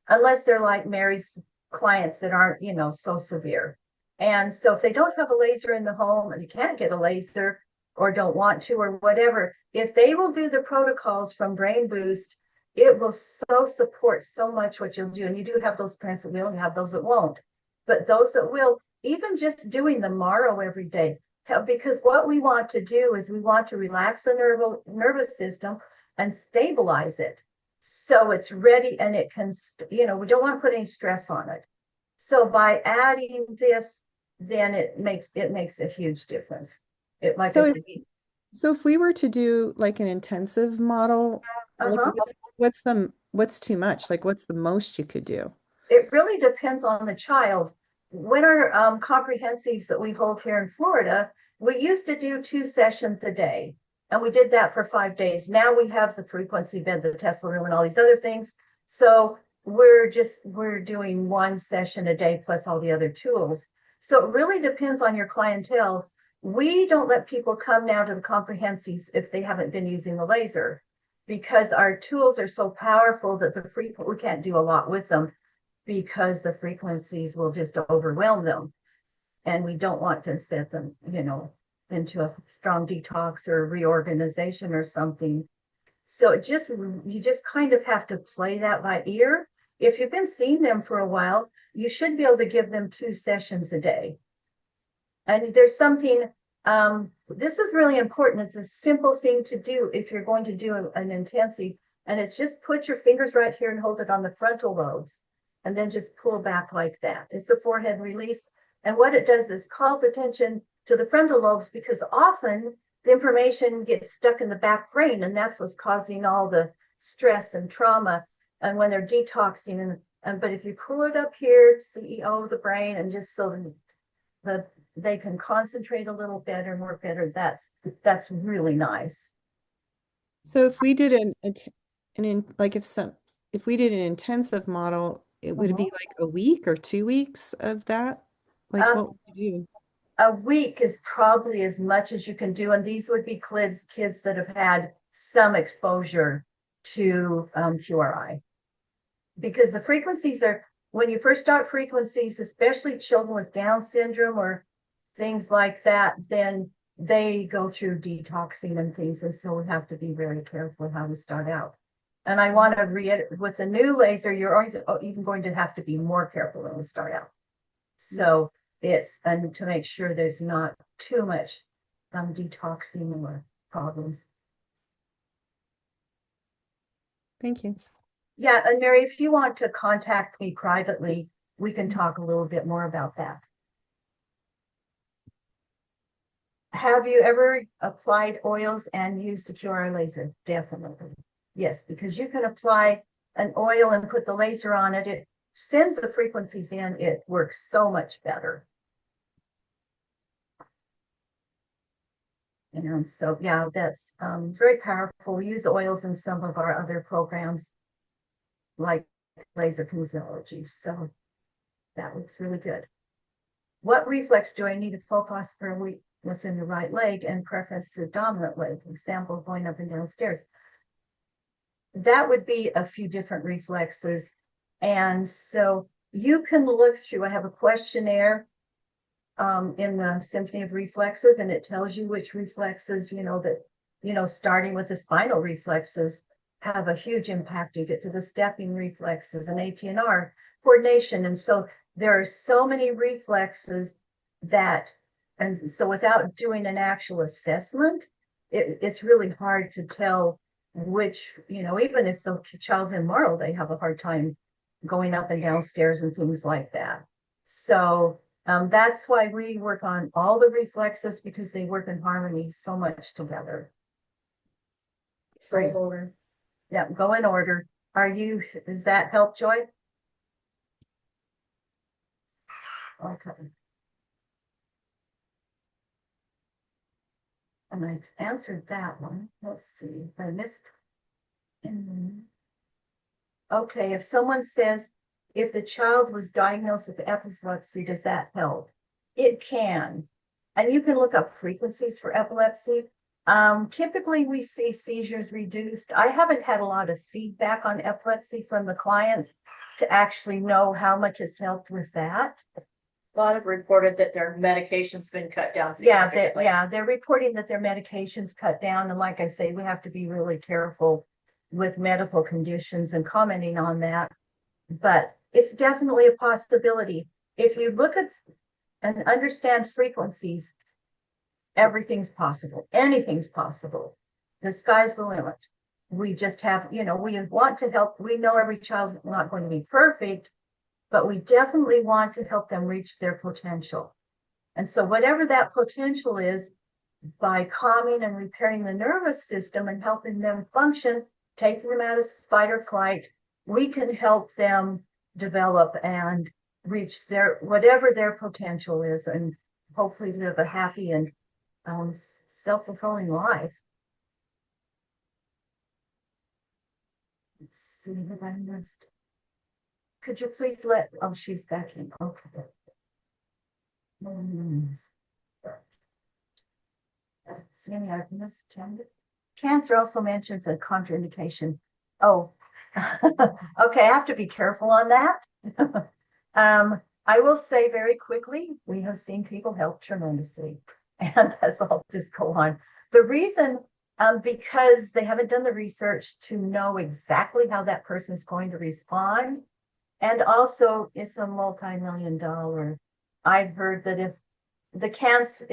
unless they're like Mary's clients that aren't, so severe. And so if they don't have a laser in the home and you can't get a laser or don't want to or whatever, if they will do the protocols from Brain Boost, it will so support so much what you'll do. And you do have those parents that will and you have those that won't. But those that will, even just doing the Morrow every day, because what we want to do is we want to relax the nervous system and stabilize it. So it's ready and it can, we don't want to put any stress on it. So by adding this, then it makes a huge difference. So if we were to do like an intensive model, like what's too much? Like what's the most you could do? It really depends on the child. When our comprehensives that we hold here in Florida, we used to do 2 sessions a day, and we did that for 5 days. Now we have the frequency bed, the Tesla room, and all these other things. So we're doing 1 session a day plus all the other tools. So it really depends on your clientele. We don't let people come now to the comprehensives if they haven't been using the laser, because our tools are so powerful that we can't do a lot with them, because the frequencies will just overwhelm them. And we don't want to set them, into a strong detox or reorganization or something. So you just kind of have to play that by ear. If you've been seeing them for a while, you should be able to give them 2 sessions a day. And there's something, this is really important. It's a simple thing to do if you're going to do an intensive, and it's just put your fingers right here and hold it on the frontal lobes, and then just pull back like that. It's the forehead release. And what it does is calls attention to the frontal lobes, because often the information gets stuck in the back brain, and that's what's causing all the stress and trauma. And when they're detoxing, but if you pull it up here, CEO of the brain, and just so they can concentrate a little better and work better, that's really nice. So if we did if we did an intensive model, it would be like a week or 2 weeks of that? Like what would you do? A week is probably as much as you can do, and these would be kids that have had some exposure to QRI, because the frequencies are, when you first start frequencies, especially children with Down syndrome or things like that, then they go through detoxing and things, and so we have to be very careful how we start out. And I want to reiterate, with the new laser, you're even going to have to be more careful when we start out. So and to make sure there's not too much detoxing or problems. Thank you. Yeah, and Mary, if you want to contact me privately, we can talk a little bit more about that. Have you ever applied oils and used the QRI laser? Definitely. Yes, because you can apply an oil and put the laser on it. It sends the frequencies in. It works so much better. And so, yeah, that's very powerful. We use oils in some of our other programs, like laser kinesiology. So that looks really good. What reflex do I need to focus for a weakness in the right leg and preference to the dominant leg? Example, going up and down stairs. That would be a few different reflexes. And so you can look through, I have a questionnaire in the Symphony of Reflexes, and it tells you which reflexes, starting with the spinal reflexes have a huge impact. You get to the stepping reflexes and ATNR coordination. And so there are so many reflexes and so without doing an actual assessment, it's really hard to tell which, even if the child's immoral, they have a hard time going up and down stairs and things like that. So that's why we work on all the reflexes, because they work in harmony so much together. Great order. Yeah, go in order. Does that help, Joy? Okay. And I answered that one. Let's see if I missed. Okay, if someone says, if the child was diagnosed with epilepsy, does that help? It can. And you can look up frequencies for epilepsy. Typically, we see seizures reduced. I haven't had a lot of feedback on epilepsy from the clients to actually know how much it's helped with that. A lot have reported that their medication's been cut down Yeah, significantly. they're reporting that their medication's cut down. And like I say, we have to be really careful with medical conditions and commenting on that. But it's definitely a possibility. If you look at and understand frequencies, everything's possible. Anything's possible. The sky's the limit. We just have, we want to help. We know every child's not going to be perfect, but we definitely want to help them reach their potential. And so whatever that potential is, by calming and repairing the nervous system and helping them function, taking them out of fight or flight, we can help them develop and reach whatever their potential is, and hopefully live a happy and self-fulfilling life. Let's see what I missed. Could you please she's back in. Okay. See any I've missed? Cancer also mentions a contraindication. Oh, okay. I have to be careful on that. I will say very quickly, we have seen people help tremendously, and that's all. Just go on. The reason, because they haven't done the research to know exactly how that person is going to respond, and also it's a multi-million-dollar. I've heard that if the cancer,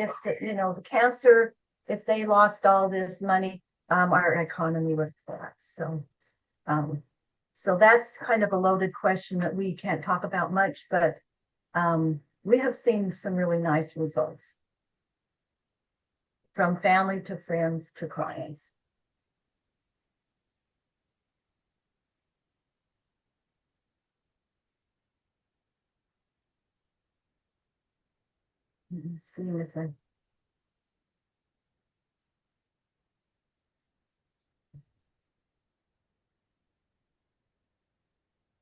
if they lost all this money, our economy would collapse. So that's kind of a loaded question that we can't talk about much, but we have seen some really nice results from family to friends to clients. See if I.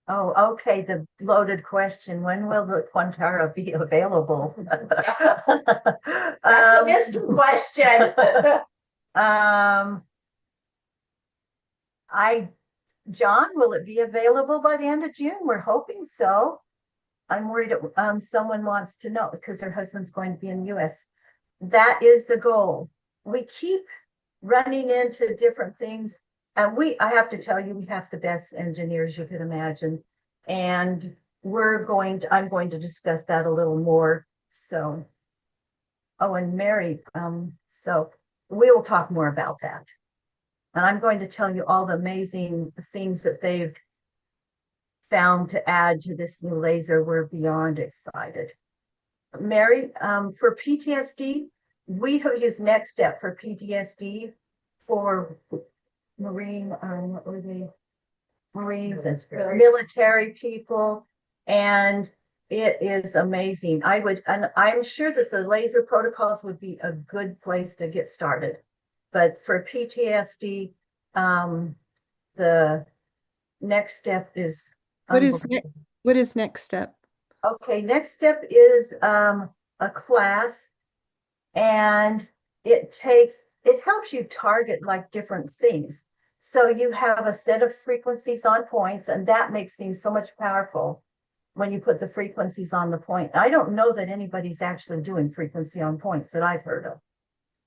Oh, okay. The loaded question. When will the Quantara be available? That's a missed question. John, will it be available by the end of June? We're hoping so. I'm worried someone wants to know because her husband's going to be in the US. That is the goal. We keep running into different things. And I have to tell you, we have the best engineers you could imagine. And I'm going to discuss that a little more. So, and Mary, so we will talk more about that. And I'm going to tell you all the amazing things that they've found to add to this new laser. We're beyond excited. Mary, for PTSD, we have used Next Step for PTSD for Marine, what were they? Marines and military people, and it is amazing. And I'm sure that the laser protocols would be a good place to get started. But for PTSD, the Next Step is What is unbelievable. what is next step? Okay, Next Step is a class, and it helps you target like different things. So you have a set of frequencies on points, and that makes things so much powerful when you put the frequencies on the point. I don't know that anybody's actually doing frequency on points that I've heard of.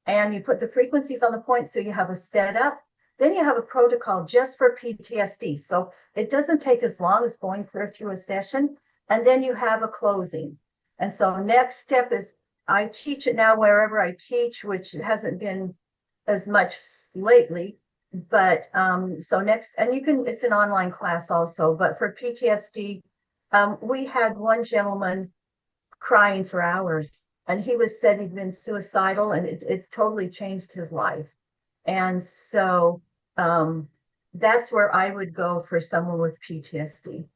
And you put the frequencies on the point, so you have a setup. Then you have a protocol just for PTSD. So it doesn't take as long as going through a session. And then you have a closing. And so Next Step is, I teach it now wherever I teach, which hasn't been as much lately. But so next, and it's an online class also, but for PTSD, we had one gentleman crying for hours, and he said he'd been suicidal, and it totally changed his life. And so that's where I would go for someone with PTSD.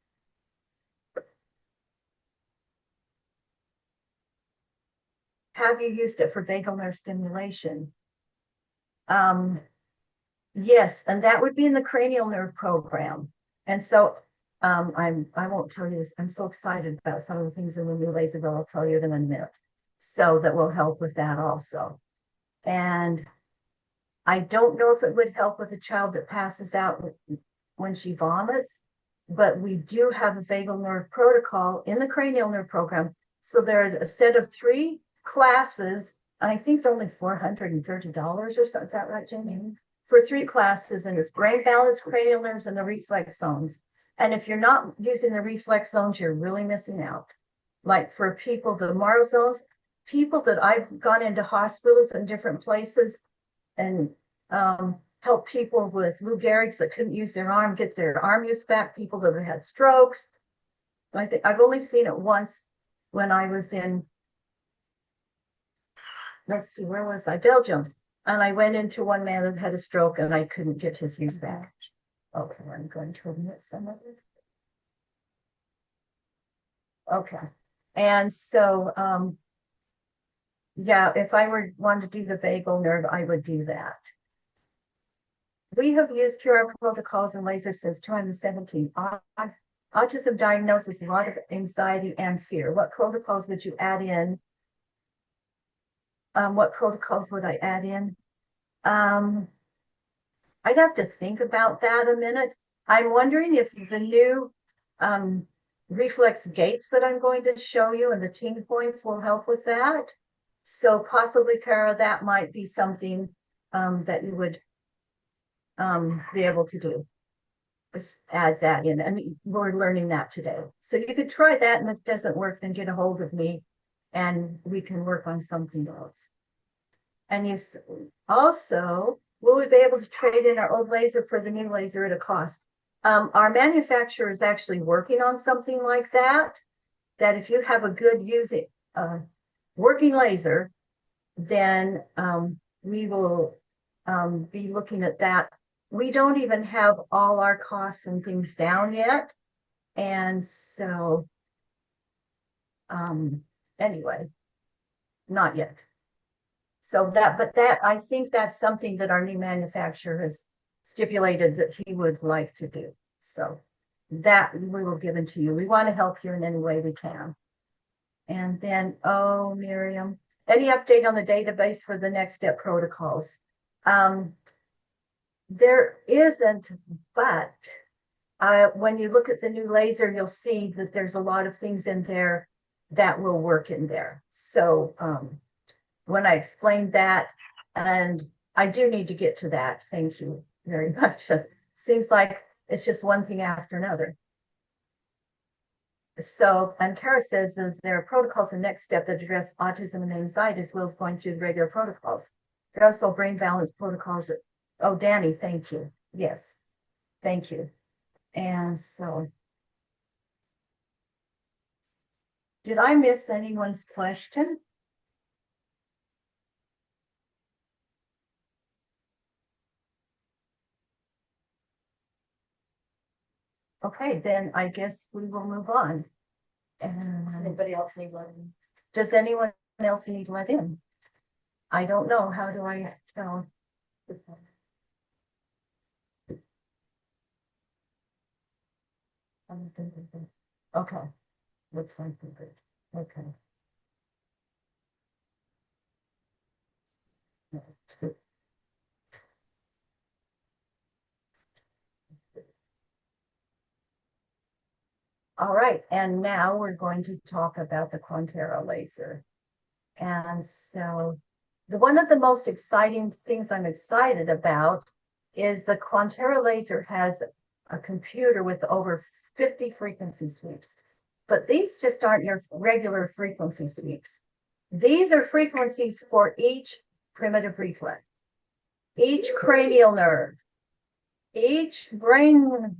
Have you used it for vagal nerve stimulation? Yes, and that would be in the cranial nerve program. And so I won't tell you this. I'm so excited about some of the things in the new laser, but I'll tell you them in a minute. So that will help with that also. And I don't know if it would help with a child that passes out when she vomits, but we do have a vagal nerve protocol in the cranial nerve program. So there are a set of 3 classes, and I think they're only $430 or something. Is that right, Jamie? For 3 classes, and it's brain balance, cranial nerves, and the reflex zones. And if you're not using the reflex zones, you're really missing out. Like for people, the Morrow zones, people that I've gone into hospitals and different places and help people with Lou Gehrig's that couldn't use their arm, get their arm use back, people that have had strokes. I think I've only seen it once when I was in, let's see, where was I? Belgium. And I went into one man that had a stroke, and I couldn't get his use back. Okay, I'm going to omit some of it. Okay. And so, yeah, if I wanted to do the vagal nerve, I would do that. We have used QRI protocols and lasers since 2017. Autism diagnosis, a lot of anxiety and fear. What protocols would you add in? What protocols would I add in? I'd have to think about that a minute. I'm wondering if the new reflex gates that I'm going to show you and the ting points will help with that. So possibly, Kara, that might be something that you would be able to do. Just add that in, and we're learning that today. So you could try that, and if it doesn't work, then get a hold of me and we can work on something else. And you also, will we be able to trade in our old laser for the new laser at a cost? Our manufacturer is actually working on something like that, that if you have a good working laser, then we will be looking at that. We don't even have all our costs and things down yet. And so, anyway, not yet. So I think that's something that our new manufacturer has stipulated that he would like to do. So that we will give it to you. We want to help you in any way we can. And then, oh, Miriam, any update on the database for the Next Step protocols? There isn't, but when you look at the new laser, you'll see that there's a lot of things in there that will work in there. So when I explained that, and I do need to get to that. Thank you very much. Seems like it's just one thing after another. So, and Kara says, is there are protocols and Next Step that address autism and anxiety as well as going through the regular protocols? There are also brain balance protocols Oh, Danny, thank you. Yes, thank you. And so, did I miss anyone's question? Okay, then I guess we will move on. And Anybody else need one? does anyone else need let in? I don't know. How do I tell? Okay, looks like we're good. Okay. All right, and now we're going to talk about the Quantera laser. And so one of the most exciting things I'm excited about is the Quantera laser has a computer with over 50 frequency sweeps. But these just aren't your regular frequency sweeps. These are frequencies for each primitive reflex, each cranial nerve, each brain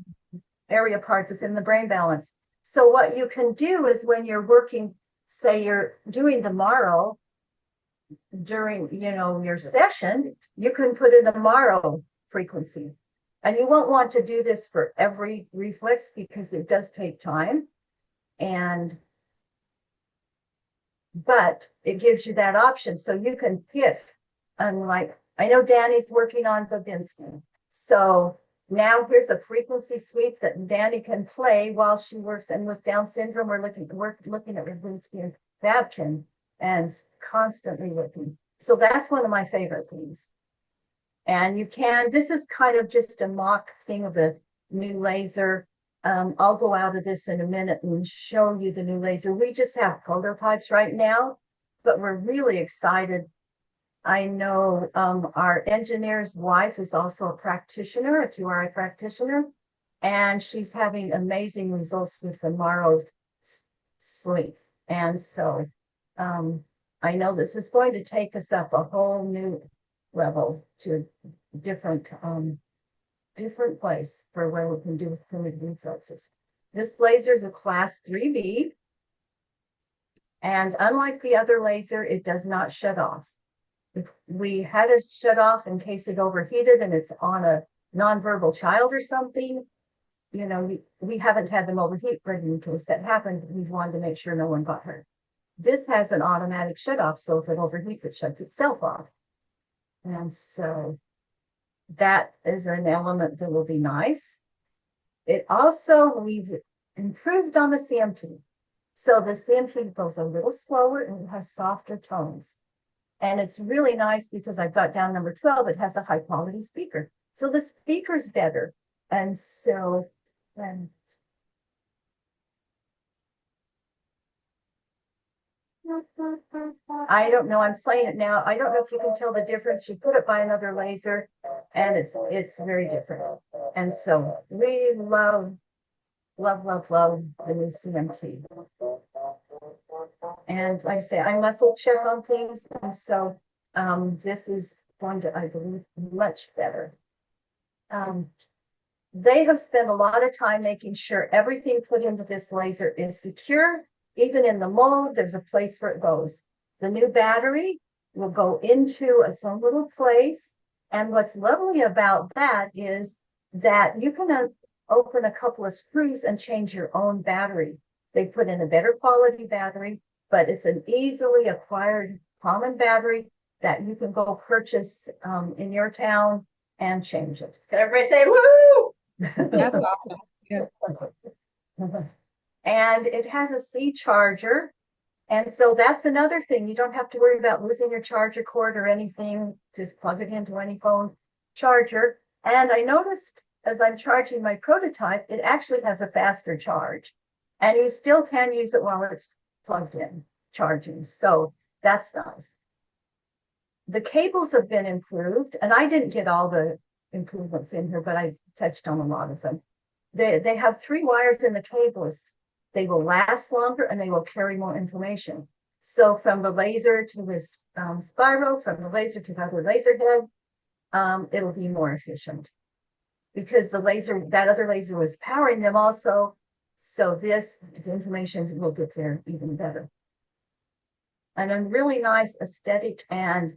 area part that's in the brain balance. So what you can do is when you're working, say you're doing the Morrow during, your session, you can put in the Morrow frequency. And you won't want to do this for every reflex because it does take time. But it gives you that option. So you can pick, unlike, I know Danny's working on Babinski. So now here's a frequency sweep that Danny can play while she works. And with Down syndrome, we're looking at Babinski and Babkin and constantly looking. So that's one of my favorite things. And this is kind of just a mock thing of the new laser. I'll go out of this in a minute and show you the new laser. We just have prototypes right now, but we're really excited. I know our engineer's wife is also a practitioner, a QRI practitioner, and she's having amazing results with the Morrow sleep. And so I know this is going to take us up a whole new level to different place for where we can do primitive reflexes. This laser is a class 3B, and unlike the other laser, it does not shut off. If we had it shut off in case it overheated and it's on a nonverbal child or something, we haven't had them overheat, but in case that happened, we wanted to make sure no one got hurt. This has an automatic shut off, so if it overheats, it shuts itself off. And so that is an element that will be nice. It also, we've improved on the CMT. So the CMT goes a little slower and it has softer tones. And it's really nice because I've got down number 12, it has a high quality speaker. So the speaker's better. And so, I don't know, I'm playing it now. I don't know if you can tell the difference. You put it by another laser and it's very different. And so we love the new CMT. And like I say, I muscle check on things. And so this is going to, I believe, much better. They have spent a lot of time making sure everything put into this laser is secure. Even in the mold, there's a place where it goes. The new battery will go into its own little place. And what's lovely about that is that you can open a couple of screws and change your own battery. They put in a better quality battery, but it's an easily acquired common battery that you can go purchase in your town and change it. Can everybody say woo? That's awesome. Yeah. And it has a C charger. And so that's another thing. You don't have to worry about losing your charger cord or anything. Just plug it into any phone charger. And I noticed as I'm charging my prototype, it actually has a faster charge. And you still can use it while it's plugged in, charging. So that's nice. The cables have been improved, and I didn't get all the improvements in here, but I touched on a lot of them. They have 3 wires in the cables. They will last longer and they will carry more information. So from the laser to this Spyro, from the laser to the other laser head, it'll be more efficient. Because the laser, that other laser was powering them also. So this, the information will get there even better. And a really nice aesthetic, and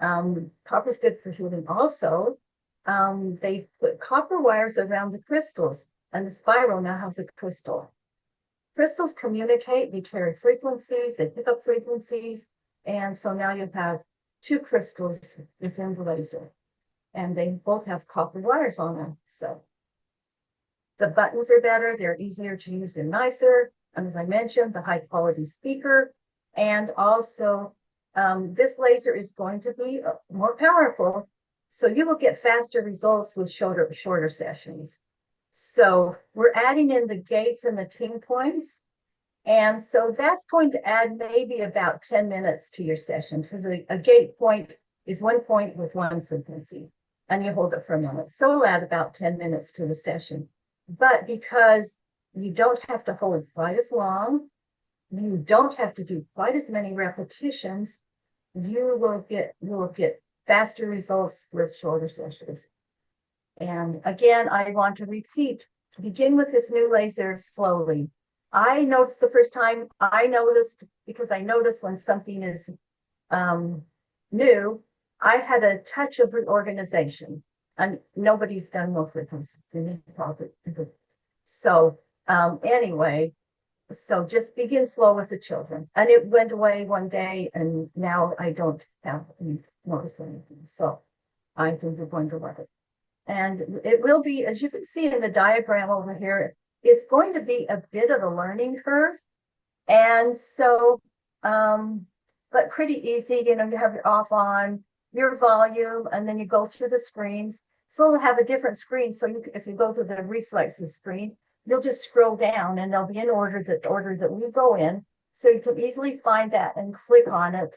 copper's good for healing also. They put copper wires around the crystals, and the spiral now has a crystal. Crystals communicate, they carry frequencies, they pick up frequencies, and so now you have two crystals within the laser, and they both have copper wires on them. So the buttons are better, they're easier to use and nicer, and as I mentioned, the high quality speaker, and also this laser is going to be more powerful, so you will get faster results with shorter sessions. So we're adding in the gates and the ting points. And so that's going to add maybe about 10 minutes to your session, because a gate point is 1 point with 1 frequency, and you hold it for a minute. So it'll add about 10 minutes to the session. But because you don't have to hold quite as long, you don't have to do quite as many repetitions, you will get faster results with shorter sessions. And again, I want to repeat, begin with this new laser slowly. I noticed the first time, because I noticed when something is new, I had a touch of reorganization, and nobody's done more frequency. So anyway, so just begin slow with the children. And it went away one day, and now I don't have notice anything. So I think you're going to love it. And it will be, as you can see in the diagram over here, it's going to be a bit of a learning curve. And so, but pretty easy, you have your off on, your volume, and then you go through the screens. So it'll have a different screen. So if you go to the reflexes screen, you'll just scroll down and they'll be in order that we go in. So you can easily find that and click on it.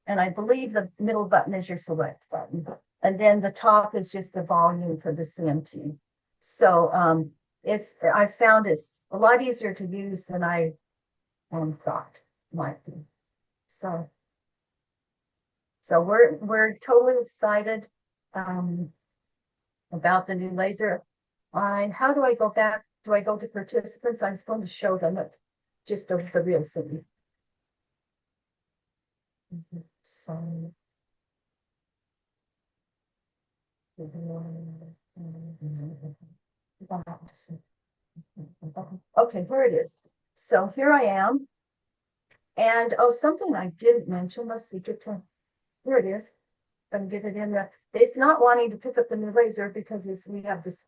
And I believe the middle button is your select button. And then the top is just the volume for the CMT. So I found it's a lot easier to use than I thought might be. So we're totally excited about the new laser. How do I go back? Do I go to participants? I'm supposed to show them it, just of the real thing. So. Okay, here it is. So here I am. And something I didn't mention, let's see, here it is. And get it in the, it's not wanting to pick up the new laser because we have this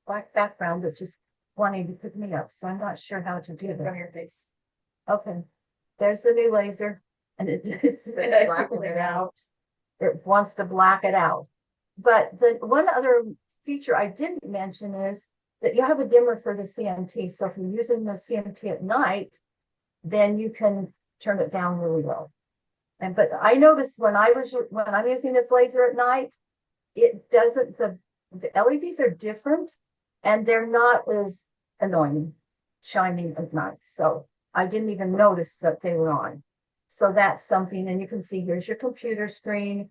black background that's just wanting to pick me up. So I'm not sure how to do that. From your face. Okay, there's the new laser, and it is blacking it out. It wants to black it out. But the one other feature I didn't mention is that you have a dimmer for the CMT. So if you're using the CMT at night, then you can turn it down really low. But I noticed when I'm using this laser at night, it doesn't, the LEDs are different and they're not as annoying shining at night. So I didn't even notice that they were on. So that's something, and you can see here's your computer screen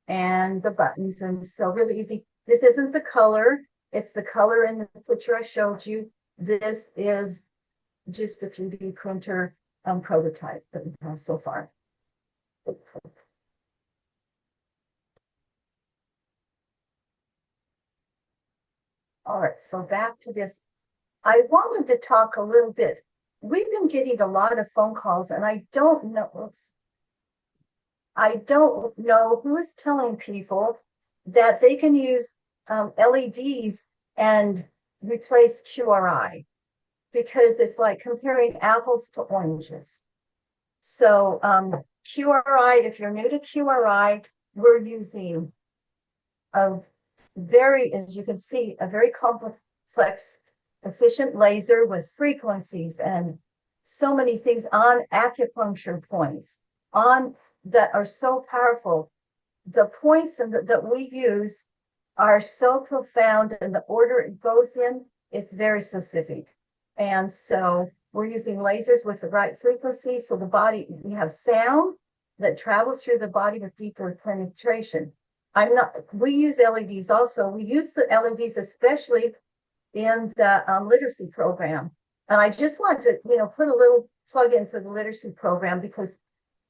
and the buttons, and so really easy. This isn't the color, it's the color in the picture I showed you. This is just a 3D printer prototype that we have so far. All right, so back to this. I wanted to talk a little bit. We've been getting a lot of phone calls, and I don't know who is telling people that they can use LEDs and replace QRI, because it's like comparing apples to oranges. So QRI, if you're new to QRI, we're using a very, as you can see, a very complex, efficient laser with frequencies and so many things on acupuncture points that are so powerful. The points that we use are so profound, and the order it goes in is very specific. And so we're using lasers with the right frequency. So the body, we have sound that travels through the body with deeper penetration. we use LEDs also. We use the LEDs especially in the literacy program. And I just want to, put a little plug in for the literacy program because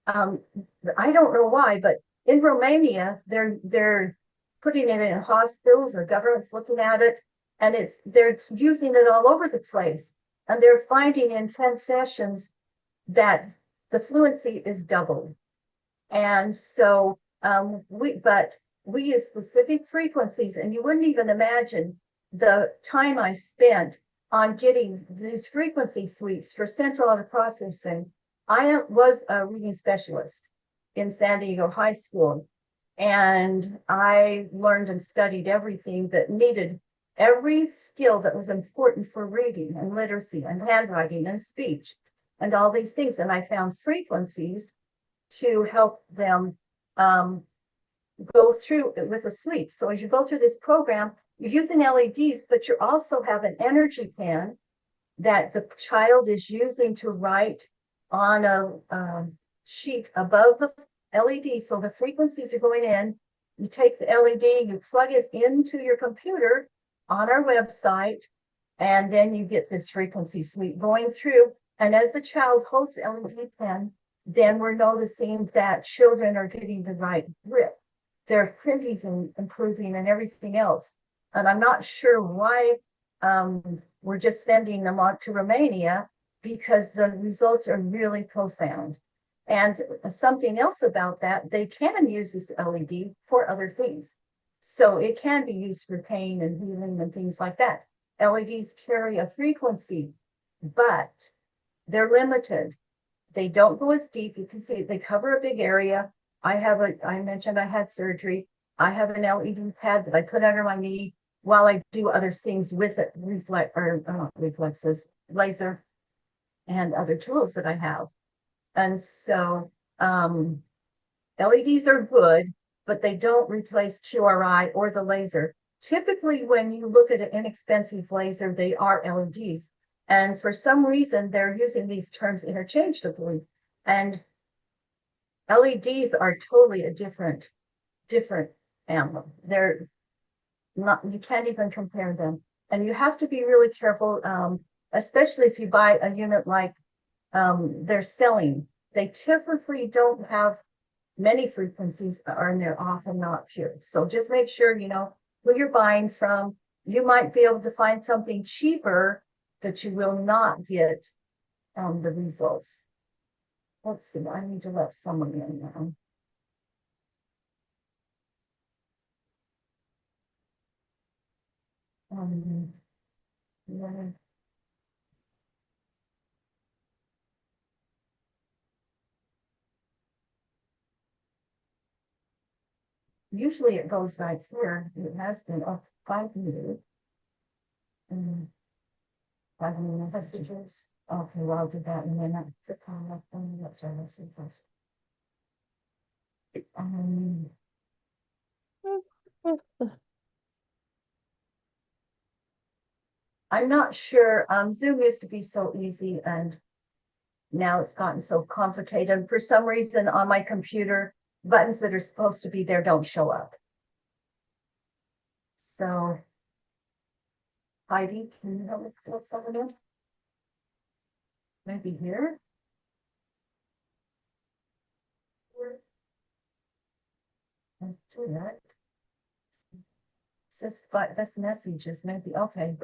I don't know why, but in Romania, they're putting it in hospitals or governments looking at it, and they're using it all over the place. And they're finding in 10 sessions that the fluency is doubled. And so we use specific frequencies, and you wouldn't even imagine the time I spent on getting these frequency sweeps for central audio processing. I was a reading specialist in San Diego High School, and I learned and studied everything that needed every skill that was important for reading and literacy and handwriting and speech and all these things. And I found frequencies to help them go through with a sweep. So as you go through this program, you're using LEDs, but you also have an energy pen that the child is using to write on a sheet above the LED. So the frequencies are going in. You take the LED, you plug it into your computer on our website, and then you get this frequency sweep going through. And as the child holds the LED pen, then we're noticing that children are getting the right grip. Their printing's improving and everything else. And I'm not sure why we're just sending them on to Romania, because the results are really profound. And something else about that, they can use this LED for other things. So it can be used for pain and healing and things like that. LEDs carry a frequency, but they're limited. They don't go as deep. You can see they cover a big area. I mentioned I had surgery. I have an LED pad that I put under my knee while I do other things with it, reflexes, laser, and other tools that I have. And so LEDs are good, but they don't replace QRI or the laser. Typically, when you look at an inexpensive laser, they are LEDs. And for some reason, they're using these terms interchangeably. And LEDs are totally a different animal. They're not, you can't even compare them. And you have to be really careful, especially if you buy a unit like they're selling. They typically don't have many frequencies, and they're often not pure. So just make sure you know who you're buying from. You might be able to find something cheaper, but you will not get the results. Let's see, I need to let someone in now. Yeah. Usually it goes right here. It has been 5 minutes. 5 minutes. Messages. Okay, well, I'll do that in a minute. That's right, I'll see first. I'm not sure. Zoom used to be so easy, and now it's gotten so complicated. For some reason on my computer, buttons that are supposed to be there don't show up. So, Heidi, can you help me put someone in? Maybe here? Let's do that. It says that's messages, maybe. Okay.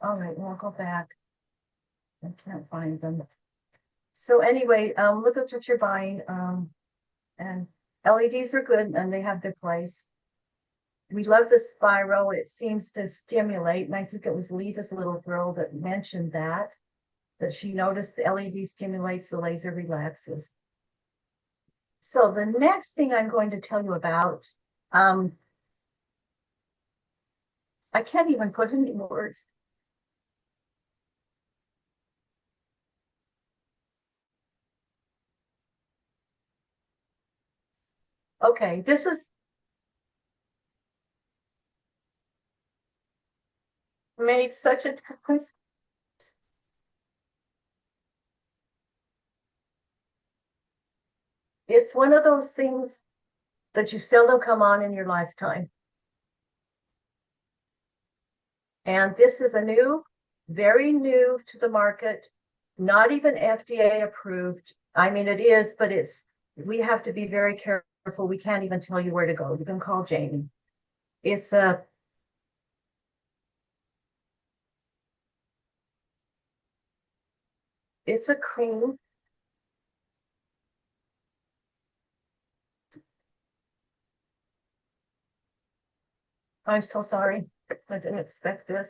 All right, we'll go back. I can't find them. So anyway, look at what you're buying. And LEDs are good and they have their place. We love the spiral. It seems to stimulate. And I think it was Lita's little girl that mentioned that she noticed the LED stimulates, the laser relaxes. So the next thing I'm going to tell you about, I can't even put it into words. Okay, this is made such a difference. It's one of those things that you seldom come on in your lifetime. And this is a new, very new to the market, not even FDA approved. I mean, it is, but we have to be very careful. We can't even tell you where to go. You can call Jamie. It's a cream. I'm so sorry. I didn't expect this.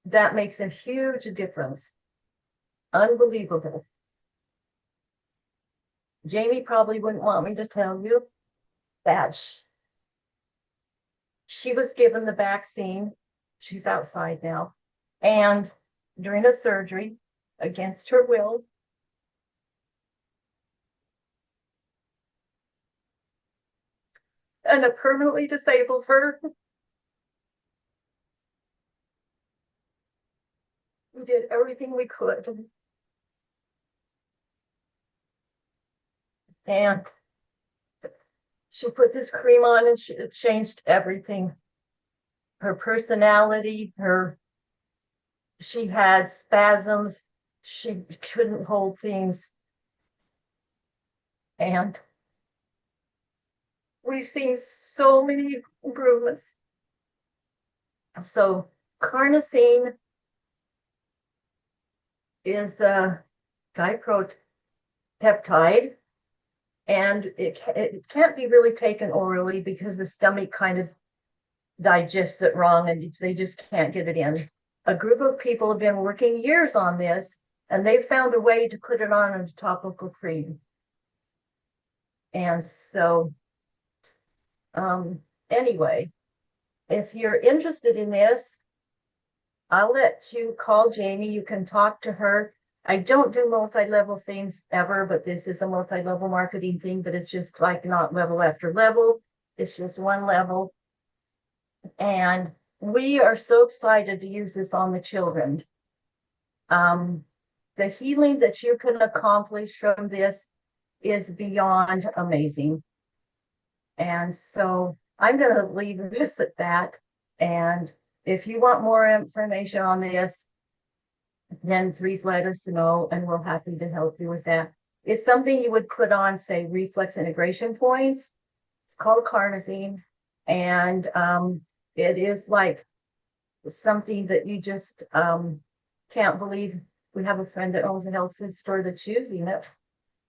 That makes a huge difference. Unbelievable. Jamie probably wouldn't want me to tell you that she was given the vaccine. She's outside now. And during a surgery against her will, and it permanently disabled her. We did everything we could. And she put this cream on and it changed everything. Her personality, she had spasms. She couldn't hold things. And we've seen so many improvements. So carnosine is a dipeptide, and it can't be really taken orally because the stomach kind of digests it wrong and they just can't get it in. A group of people have been working years on this, and they've found a way to put it on a topical cream. And so, anyway, if you're interested in this, I'll let you call Jamie. You can talk to her. I don't do multi-level things ever, but this is a multi-level marketing thing, but it's just like not level after level. It's just one level. And we are so excited to use this on the children. The healing that you can accomplish from this is beyond amazing. And so I'm going to leave this at that. And if you want more information on this, then please let us know and we're happy to help you with that. It's something you would put on, say, reflex integration points. It's called carnosine. And it is like something that you just can't believe. We have a friend that owns a health food store that's using it.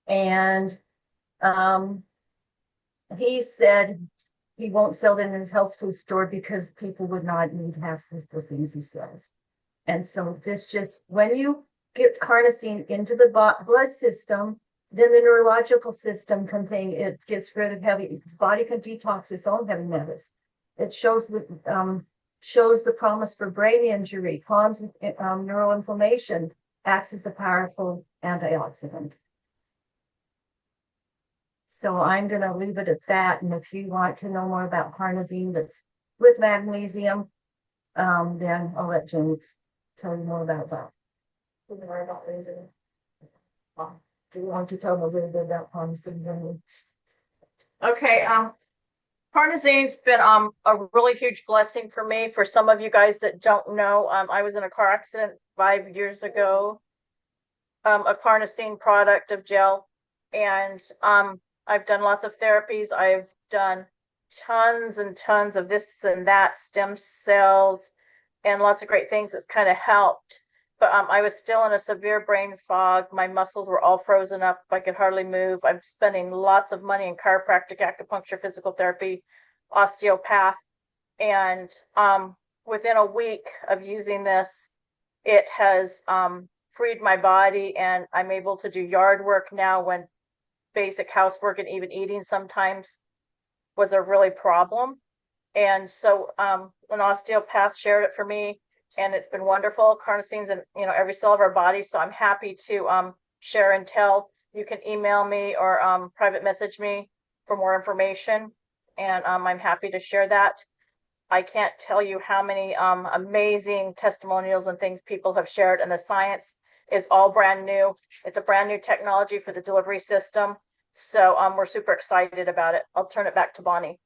And he said he won't sell it in his health food store because people would not need half the things he says. And so this just, when you get carnosine into the blood system, then the neurological system it gets rid of the body can detox its own heavy metals. It shows the promise for brain injury, calms neural inflammation, acts as a powerful antioxidant. So I'm going to leave it at that. And if you want to know more about carnosine that's with magnesium, then I'll let Jim tell you more about that. Do you want to tell me a little bit about carnosine? Okay, carnosine's been a really huge blessing for me. For some of you guys that don't know, I was in a car accident 5 years ago. A carnosine product of gel, and I've done lots of therapies. I've done tons and tons of this and that, stem cells, and lots of great things that's kind of helped. But I was still in a severe brain fog. My muscles were all frozen up. I could hardly move. I'm spending lots of money in chiropractic, acupuncture, physical therapy, osteopath. And within a week of using this, it has freed my body, and I'm able to do yard work now when basic housework and even eating sometimes was a really problem. And so an osteopath shared it for me, and it's been wonderful. Carnosine's in every cell of our body, so I'm happy to share and tell. You can email me or private message me for more information, and I'm happy to share that. I can't tell you how many amazing testimonials and things people have shared, and the science is all brand new. It's a brand new technology for the delivery system. So we're super excited about it. I'll turn it back to Bonnie.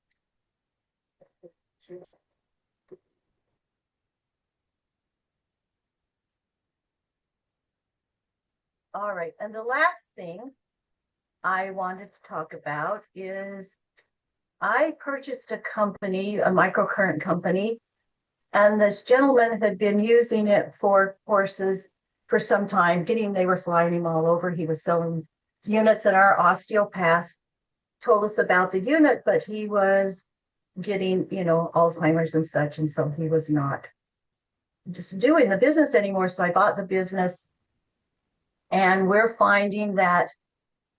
All right, and the last thing I wanted to talk about is I purchased a company, a microcurrent company, and this gentleman had been using it for courses for some time. They were flying him all over. He was selling units, and our osteopath told us about the unit, but he was getting, Alzheimer's and such, and so he was not just doing the business anymore. So I bought the business, and we're finding that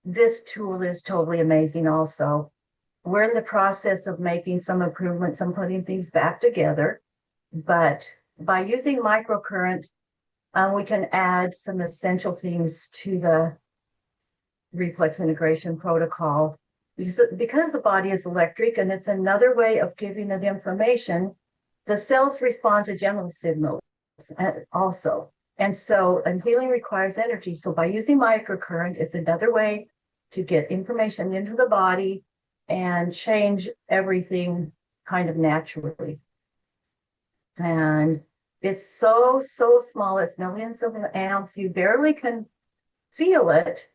this tool is totally amazing also. We're in the process of making some improvements and putting things back together, but by using microcurrent, we can add some essential things to the reflex integration protocol because the body is electric, and it's another way of giving it information. The cells respond to general signals also. And healing requires energy. So by using microcurrent, it's another way to get information into the body and change everything kind of naturally. And it's so small. It's millions of amps. You barely can feel it,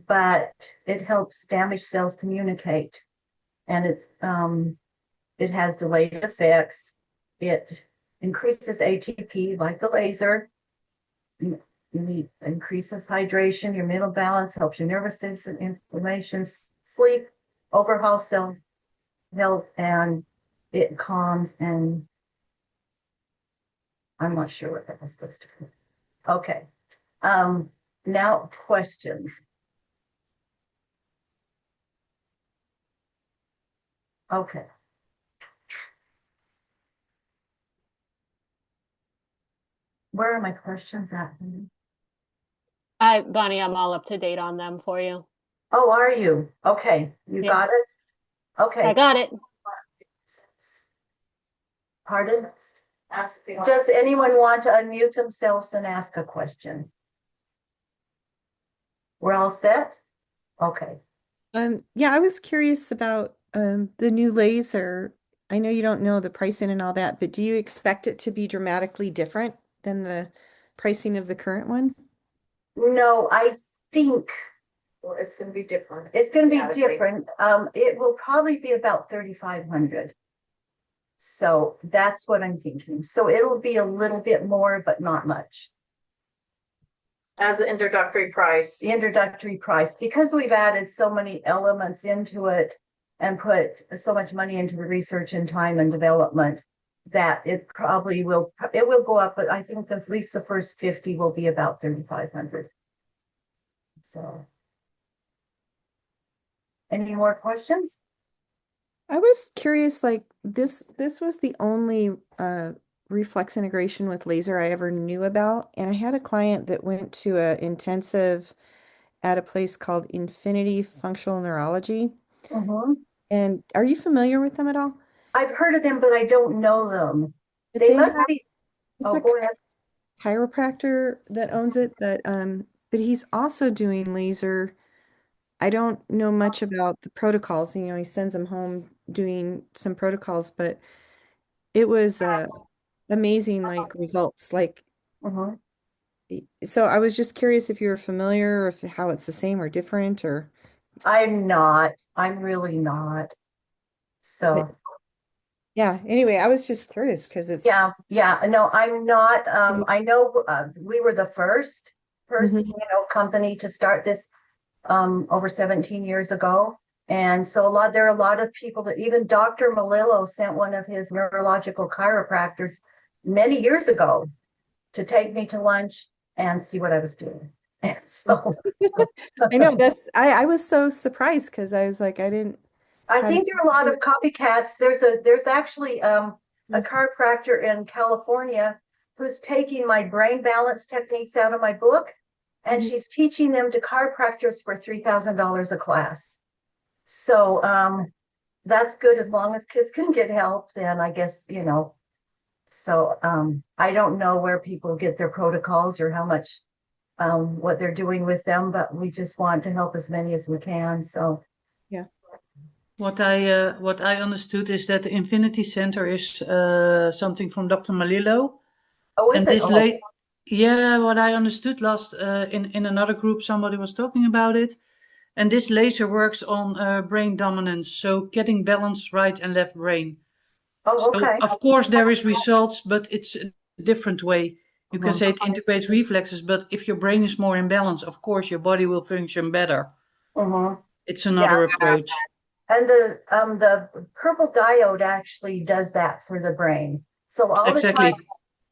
but it helps damaged cells communicate. And it has delayed effects. It increases ATP like the laser. It increases hydration, your mental balance, helps your nervous system, inflammation, sleep, overhaul cell health, and it calms. And I'm not sure what that was supposed to be. Okay. Now questions. Okay. Where are my questions at? Bonnie, I'm all up to date on them for you. Oh, are you? Okay. You got Yes. it? Okay. I got it. Pardon? Does anyone want to unmute themselves and ask a question? We're all set? Okay. Yeah, I was curious about the new laser. I know you don't know the pricing and all that, but do you expect it to be dramatically different than the pricing of the current one? No, I think Well, it's going to be different. it's going to be Dramatically. different. It will probably be about 3,500. So that's what I'm thinking. So it'll be a little bit more, but not much. As an introductory price. The introductory price, because we've added so many elements into it and put so much money into the research and time and development, that it probably will go up, but I think at least the first 50 will be about 3,500. So any more questions? I was curious, like this was the only reflex integration with laser I ever knew about. And I had a client that went to an intensive at a place called Infinity Functional Neurology. And are you familiar with them at all? I've heard of them, but I don't know them. But They they must have- be. It's Oh, a go ahead. chiropractor that owns it, but he's also doing laser. I don't know much about the protocols. You know, he sends them home doing some protocols, but it was amazing, like results. Like, Mhm. so I was just curious if you were familiar, or if how it's the same or different, or. I'm not. I'm really not. So. Yeah, anyway, I was just curious because it's. Yeah, no, I'm not. I know we were the first Mhm. company to start this over 17 years ago. And so there are a lot of people that even Dr. Malillo sent one of his neurological chiropractors many years ago to take me to lunch and see what I was doing. And so I know I was so surprised because I was like, I didn't. I how think did- there are a lot of copycats. There's actually a chiropractor in California who's taking my brain balance techniques out of my book, and Mhm. she's teaching them to chiropractors for $3,000 a class. So that's good as long as kids can get help, then I guess, you know. So I don't know where people get their protocols or how much what they're doing with them, but we just want to help as many as we can. So What I understood is that the Infinity Center is something from Dr. Malillo. oh, is And it? this Oh, late, yeah, what I understood last in another group, somebody was talking about it. And this laser works on brain dominance, so getting balance right and left brain. oh, So okay. of course there is results, but it's a different way. You can Mhm. say it integrates reflexes, but if your brain is more in balance, of course your body will function better. Mhm. It's another approach. And the purple diode actually does that for the brain. So all the Exactly. time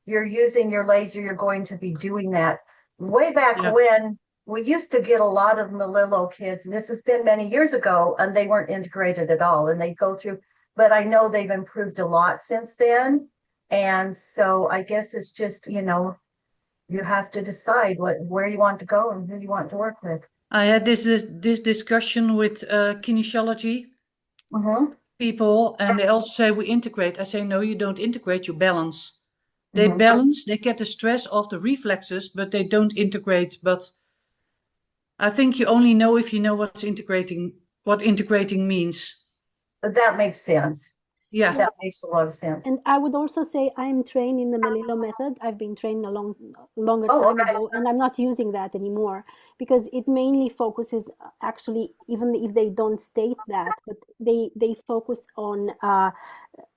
you're using your laser, you're going to be doing that. Way back Yeah. when we used to get a lot of Malillo kids, and this has been many years ago, and they weren't integrated at all, and they go through, but I know they've improved a lot since then. And so I guess it's just, you know, you have to decide where you want to go and who you want to work with. I had this discussion with kinesiology Mm-hmm. people, and they also say we integrate. I say no, you don't integrate, you balance. They Mhm. balance, they get the stress off the reflexes, but they don't integrate. But I think you only know if you know what integrating means. But that makes sense. Yeah. That makes a lot of sense. And I would also say I'm trained in the Melillo method. I've been trained a longer Oh, time okay. ago, and I'm not using that anymore because it mainly focuses, actually, even if they don't state that, but they focus on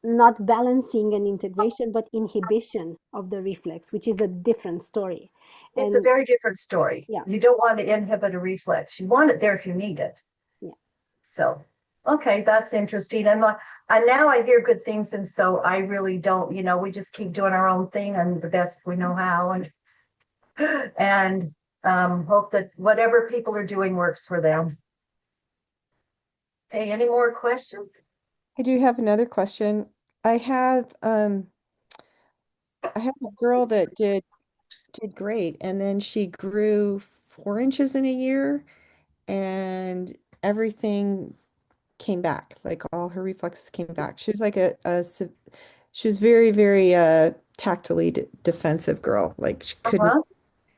not balancing and integration, but inhibition of the reflex, which is a different story. It's a And very different story. yeah, You don't want to inhibit a reflex. You want it there if you need it. yeah. So, okay, that's interesting. And now I hear good things, and so I really don't, you know, we just keep doing our own thing and the best we know how, and hope that whatever people are doing works for them. Hey, any more questions? I do have another question. I have a girl that did great, and then she grew 4 inches in a year, and everything came back. Like all her reflexes came back. She was like she was very, very tactily defensive girl. Like she couldn't. Uh-huh.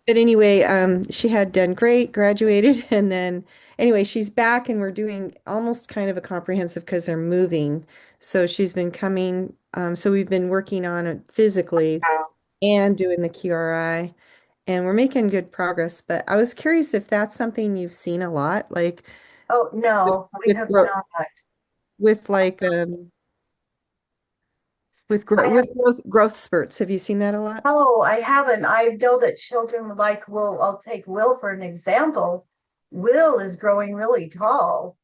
But anyway, she had done great, graduated, and then anyway, she's back, and we're doing almost kind of a comprehensive because they're moving. So she's been coming. So we've been working on it physically and doing the QRI, and we're making good progress. But I was curious if that's something you've seen a lot, like Oh, no, we with have growth, not. with like with growth spurts. Have you seen that a lot? Oh, I haven't. I know that children like Will, I'll take Will for an example. Will is growing really tall.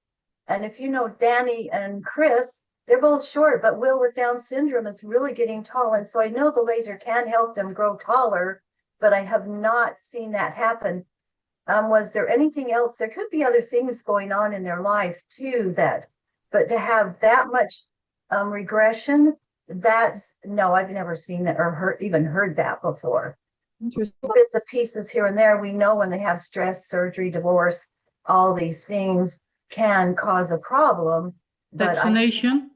And if you know Danny and Chris, they're both short, but Will with Down syndrome is really getting tall. And so I know the laser can help them grow taller, but I have not seen that happen. Was there anything else? There could be other things going on in their life too, but to have that much regression, no, I've never seen that or even heard that before. Interesting. Bits of pieces here and there. We know when they have stress, surgery, divorce, all these things can cause a problem. But Vaccination.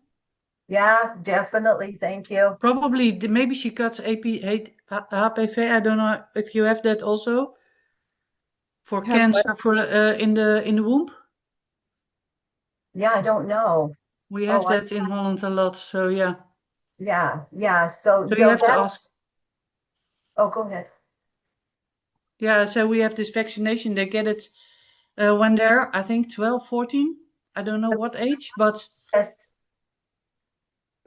Yeah, definitely. Thank you. Probably maybe she got HPV. I don't know if you have that also for Have cancer for in the womb. Yeah, I don't know. We have I that in Holland a lot. So yeah. yeah. So So you no, have to ask. Oh, go ahead. Yeah, so we have this vaccination. They get it when they're, I think, 12, 14. I don't know what age, but Yes.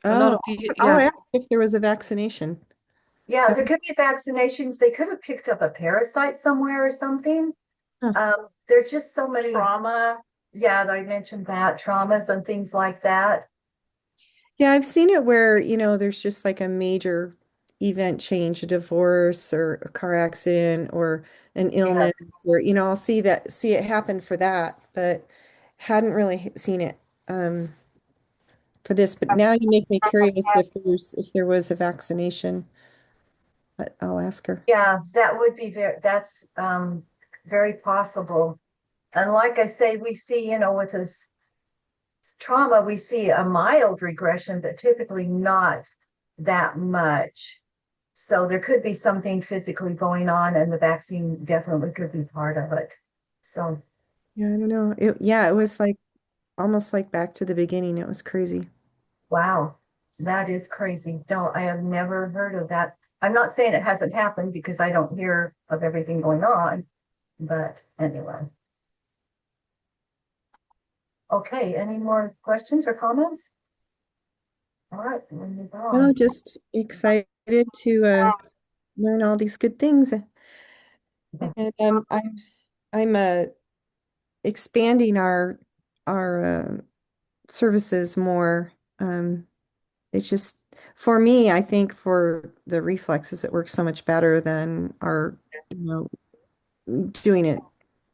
a lot Oh, of people, I'll yeah. ask if there was a vaccination. Yeah, there could be vaccinations. They could have picked up a parasite somewhere or something. Huh. There's just so many. Trauma. Yeah, I mentioned that traumas and things like that. Yeah, I've seen it where, there's just like a major event change, a divorce or a car accident or an illness or, I'll see it happen for that, but hadn't really seen it for this. But now you make me curious if there was a vaccination. But I'll ask her. Yeah, that would be that's very possible. And like I say, we see, with his trauma, we see a mild regression, but typically not that much. So there could be something physically going on, and the vaccine definitely could be part of it. So, Yeah, I don't know. It was like almost like back to the beginning. It was crazy. wow, that is crazy. No, I have never heard of that. I'm not saying it hasn't happened because I don't hear of everything going on, but anyway. Okay, any more questions or comments? All right, we'll move on. No, just excited to learn all these good things. And I'm expanding our services more. It's just for me, I think for the reflexes, it works so much better than our, doing it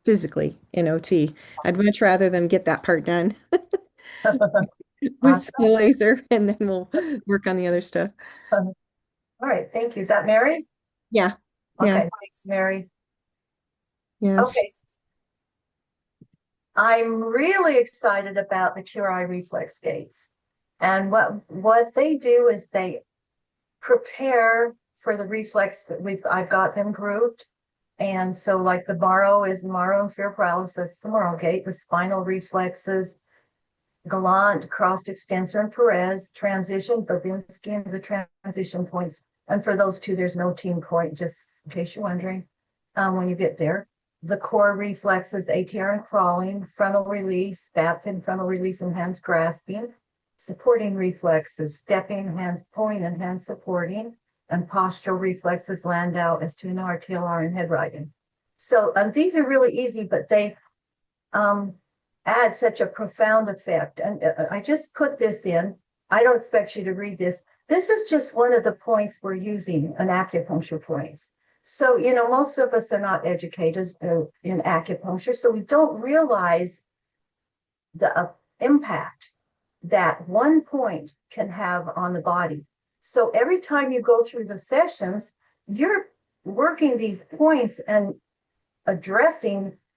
physically in OT. I'd much rather them get that part done with the laser, and then we'll work on the other stuff. All right, thank you. Is that Mary? Yeah. Okay, Yeah. thanks, Mary. Yes. Okay. I'm really excited about the QRI reflex gates. And what they do is they prepare for the reflex that I've got them grouped. And so like the Morrow is Morrow and fear paralysis, the Morrow gate, the spinal reflexes, Gallant, crossed extensor, and Perez, transition, Babinski, and the transition points. And for those two, there's no team point, just in case you're wondering, when you get there. The core reflexes, ATR and crawling, frontal release, back fin frontal release, and hands grasping. Supporting reflexes, stepping, hands pulling, and hands supporting. And postural reflexes, Landau, S2NR, TLR, and head riding. So these are really easy, but they add such a profound effect. And I just put this in. I don't expect you to read this. This is just one of the points we're using in acupuncture points. So, most of us are not educated in acupuncture, so we don't realize the impact that one point can have on the body. So every time you go through the sessions, you're working these points and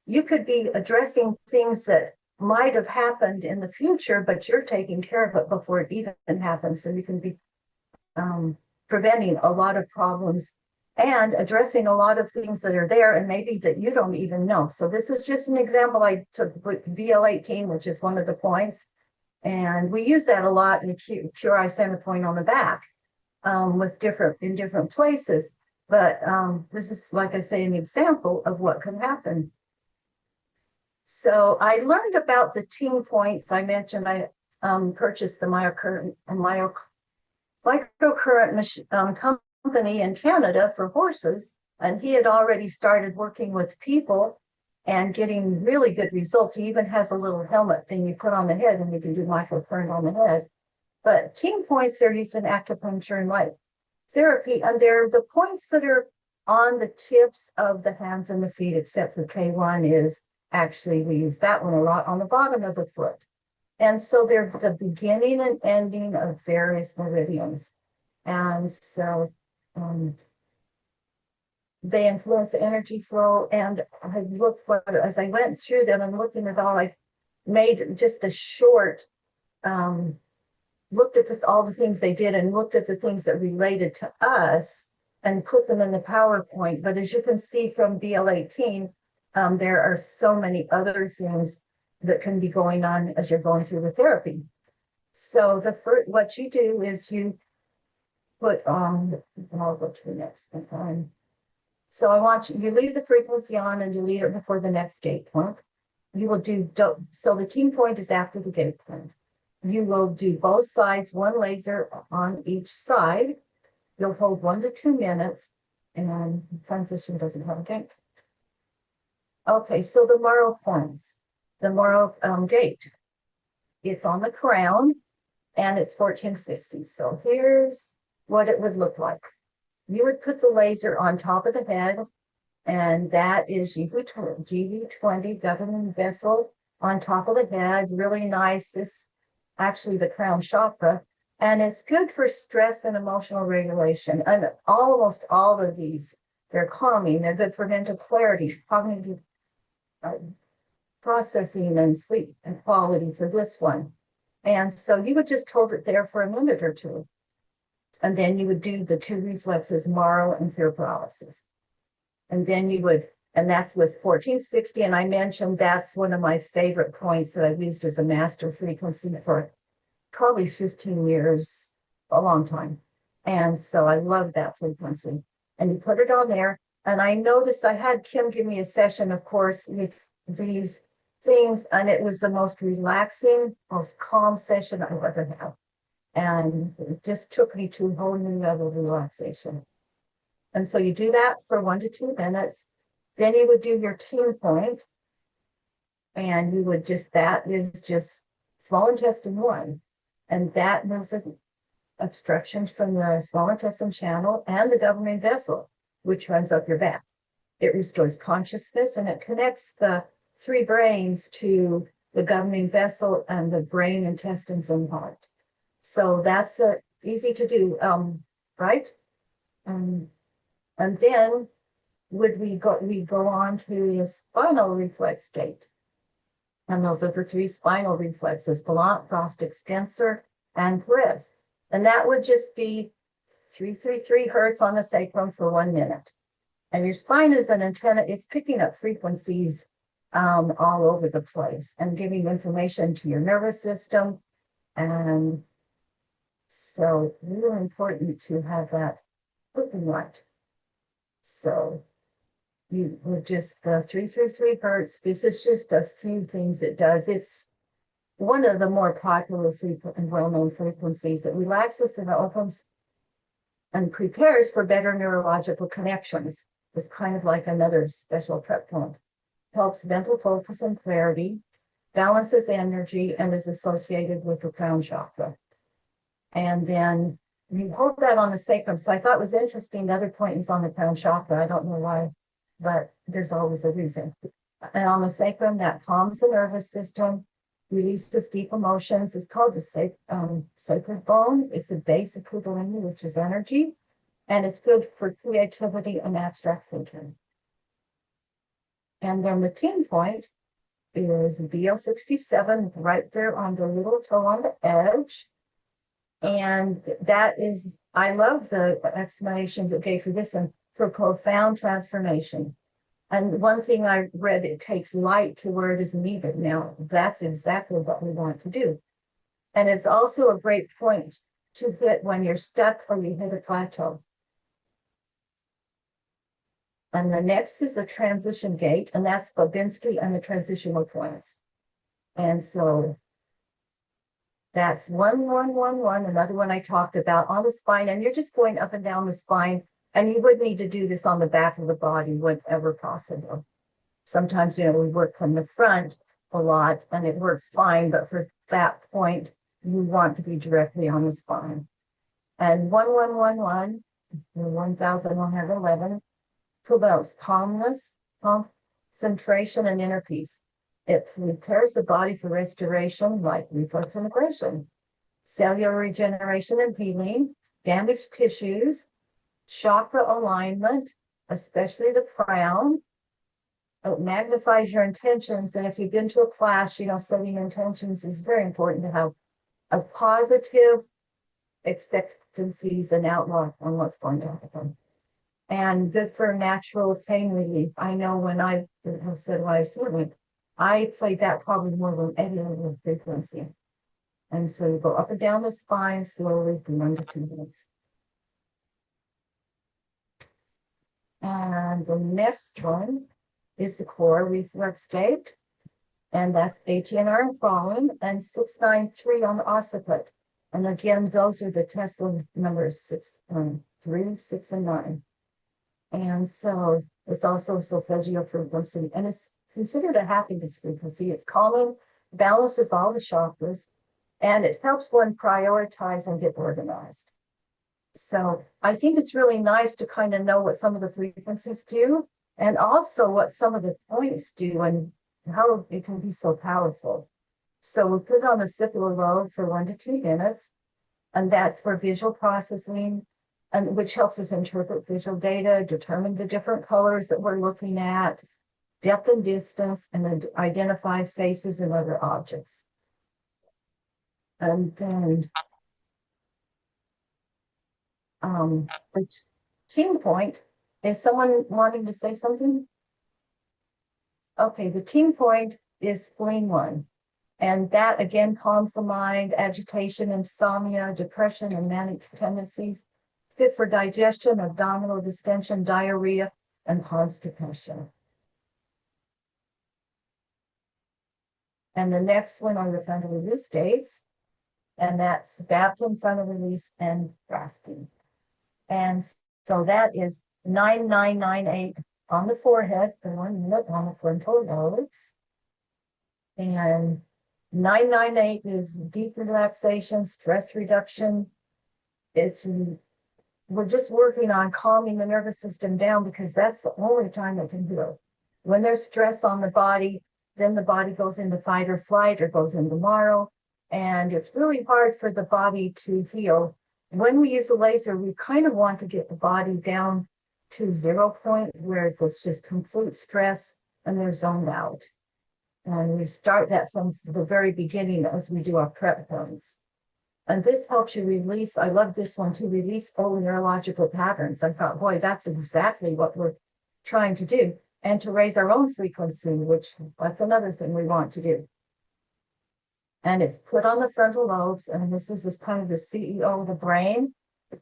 you could be addressing things that might have happened in the future, but you're taking care of it before it even happens. So you can be preventing a lot of problems and addressing a lot of things that are there and maybe that you don't even know. So this is just an example. I took BL18, which is one of the points, and we use that a lot in the QRI center point on the back in different places. But this is, like I say, an example of what can happen. So I learned about the team points. I mentioned I purchased the microcurrent company in Canada for horses, and he had already started working with people and getting really good results. He even has a little helmet thing you put on the head and you can do microcurrent on the head. But team points, they're used in acupuncture and light therapy, and they're the points that are on the tips of the hands and the feet, except for K1 is actually, we use that one a lot on the bottom of the foot. And so they're the beginning and ending of various meridians. And so they influence the energy flow. And I looked as I went through them and looking at all, I made just a short, looked at all the things they did and looked at the things that related to us and put them in the PowerPoint. But as you can see from BL18, there are so many other things that can be going on as you're going through the therapy. So what you do is you put on, I'll go to the next one. So I want you leave the frequency on and delete it before the next gate point. You will do, so the team point is after the gate point. You will do both sides, one laser on each side. You'll hold 1 to 2 minutes, and transition doesn't have a gate. Okay, so the Morrow points, the Morrow gate. It's on the crown, and it's 1460. So here's what it would look like. You would put the laser on top of the head, and that is GV20 governing vessel on top of the head. Really nice. It's actually the crown chakra, and it's good for stress and emotional regulation. And almost all of these, they're calming. They're good for mental clarity, cognitive processing, and sleep and quality for this one. And so you would just hold it there for a minute or two. And then you would do the 2 reflexes, marrow and fear paralysis. And then you would, and that's with 1460. And I mentioned that's one of my favorite points that I've used as a master frequency for probably 15 years, a long time. And so I love that frequency. And you put it on there. And I noticed I had Kim give me a session, of course, with these things, and it was the most relaxing, most calm session I've ever had. And it just took me to a whole new level of relaxation. And so you do that for 1 to 2 minutes. Then you would do your team point. And you would just, that is just small intestine 1. And that moves obstructions from the small intestine channel and the governing vessel, which runs up your back. It restores consciousness, and it connects the 3 brains to the governing vessel and the brain, intestines, and heart. So that's easy to do, right? And then we go on to the spinal reflex state. And those are the 3 spinal reflexes: Galant, Frost extensor, and Perez. And that would just be 333 hertz on the sacrum for 1 minute. And your spine is an antenna, it's picking up frequencies all over the place and giving information to your nervous system. And so really important to have that working right. So you would just the 333 hertz. This is just a few things it does. It's one of the more popular and well-known frequencies that relaxes and opens and prepares for better neurological connections. It's kind of like another special prep point. Helps mental focus and clarity, balances energy, and is associated with the crown chakra. And then you hold that on the sacrum. So I thought it was interesting. The other point is on the crown chakra. I don't know why, but there's always a reason. And on the sacrum, that calms the nervous system, releases deep emotions. It's called the sacred bone. It's the base of Kundalini, which is energy, and it's good for creativity and abstract thinking. And then the team point is BL67, right there on the little toe on the edge. And that is, I love the explanations it gave for this one, for profound transformation. And one thing I read, it takes light to where it is needed. Now, that's exactly what we want to do. And it's also a great point to hit when you're stuck or you hit a plateau. And the next is the transition gate, and that's Babinski and the transitional points. And so that's 1111, another one I talked about on the spine, and you're just going up and down the spine, and you would need to do this on the back of the body whenever possible. Sometimes, we work from the front a lot, and it works fine, but for that point, you want to be directly on the spine. And 1111, 1111, promotes calmness, concentration, and inner peace. It prepares the body for restoration, like reflex integration, cellular regeneration and healing, damaged tissues, chakra alignment, especially the crown. It magnifies your intentions. And if you've been to a class, setting intentions is very important to have a positive expectancies and outlook on what's going to happen. And good for natural pain relief. I know when I have said what I've seen, I played that probably more than any other frequency. And so you go up and down the spine slowly for 1 to 2 minutes. And the next one is the core reflex gate. And that's ATNR and following, and 693 on the occiput. And again, those are the Tesla numbers 3, 6, and 9. And so it's also solfeggio frequency, and it's considered a happiness frequency. It's calming, balances all the chakras, and it helps one prioritize and get organized. So I think it's really nice to kind of know what some of the frequencies do, and also what some of the points do and how it can be so powerful. So we put it on the sacral lobe for 1 to 2 minutes, and that's for visual processing, and which helps us interpret visual data, determine the different colors that we're looking at, depth and distance, and then identify faces and other objects. And then the team point, is someone wanting to say something? Okay, the team point is spleen 1. And that again calms the mind, agitation, insomnia, depression, and manic tendencies. Good for digestion, abdominal distension, diarrhea, and constipation. And the next one are the frontal release dates, and that's bathroom, frontal release, and grasping. And so that is 9998 on the forehead for 1 minute on the frontal lobes. And 998 is deep relaxation, stress reduction. We're just working on calming the nervous system down because that's the only time it can heal. When there's stress on the body, then the body goes into fight or flight or goes into marrow. And it's really hard for the body to heal. When we use a laser, we kind of want to get the body down to 0 point where it was just complete stress and they're zoned out. And we start that from the very beginning as we do our prep runs. And this helps you release, I love this one, to release old neurological patterns. I thought, boy, that's exactly what we're trying to do. And to raise our own frequency, which that's another thing we want to do. And it's put on the frontal lobes, and this is kind of the CEO of the brain.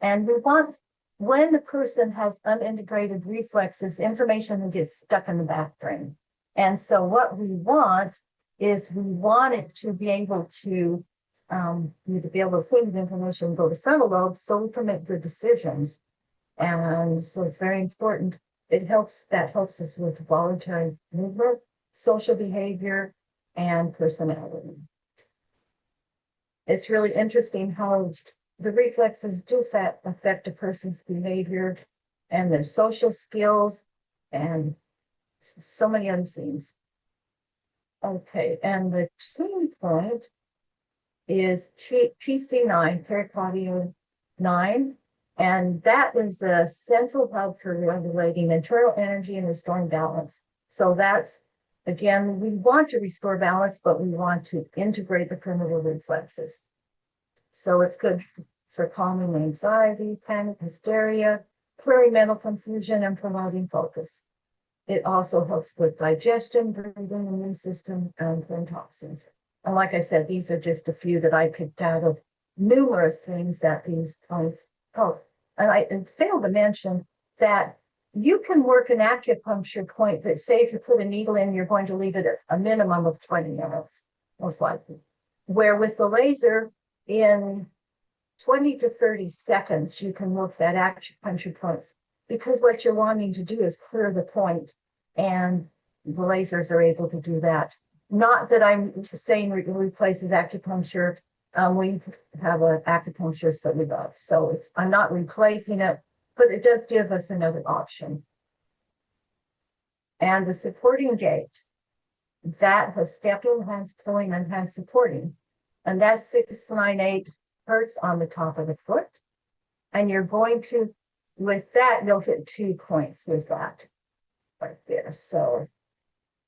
And we want, when a person has unintegrated reflexes, information that gets stuck in the back brain. And so what we want is we want it to be able to think the information, go to frontal lobes so we can make good decisions. And so it's very important. That helps us with voluntary movement, social behavior, and personality. It's really interesting how the reflexes do affect a person's behavior and their social skills and so many other things. Okay, and the key point is PC9, pericardium 9, and that is a central hub for regulating internal energy and restoring balance. So that's, again, we want to restore balance, but we want to integrate the primitive reflexes. So it's good for calming anxiety, panic, hysteria, clearing mental confusion, and promoting focus. It also helps with digestion, breathing, immune system, and clean toxins. And like I said, these are just a few that I picked out of numerous things that these points help. And I failed to mention that you can work an acupuncture point that, say, if you put a needle in, you're going to leave it at a minimum of 20 minutes, most likely. Where with the laser, in 20 to 30 seconds, you can work that acupuncture point, because what you're wanting to do is clear the point, and the lasers are able to do that. Not that I'm saying it replaces acupuncture. We have an acupuncturist that we love, so I'm not replacing it, but it does give us another option. And the supporting gait, that has stepping, hands pulling, and hands supporting. And that's 698 hertz on the top of the foot. And you're going to, with that, you'll hit 2 points with that right there. So,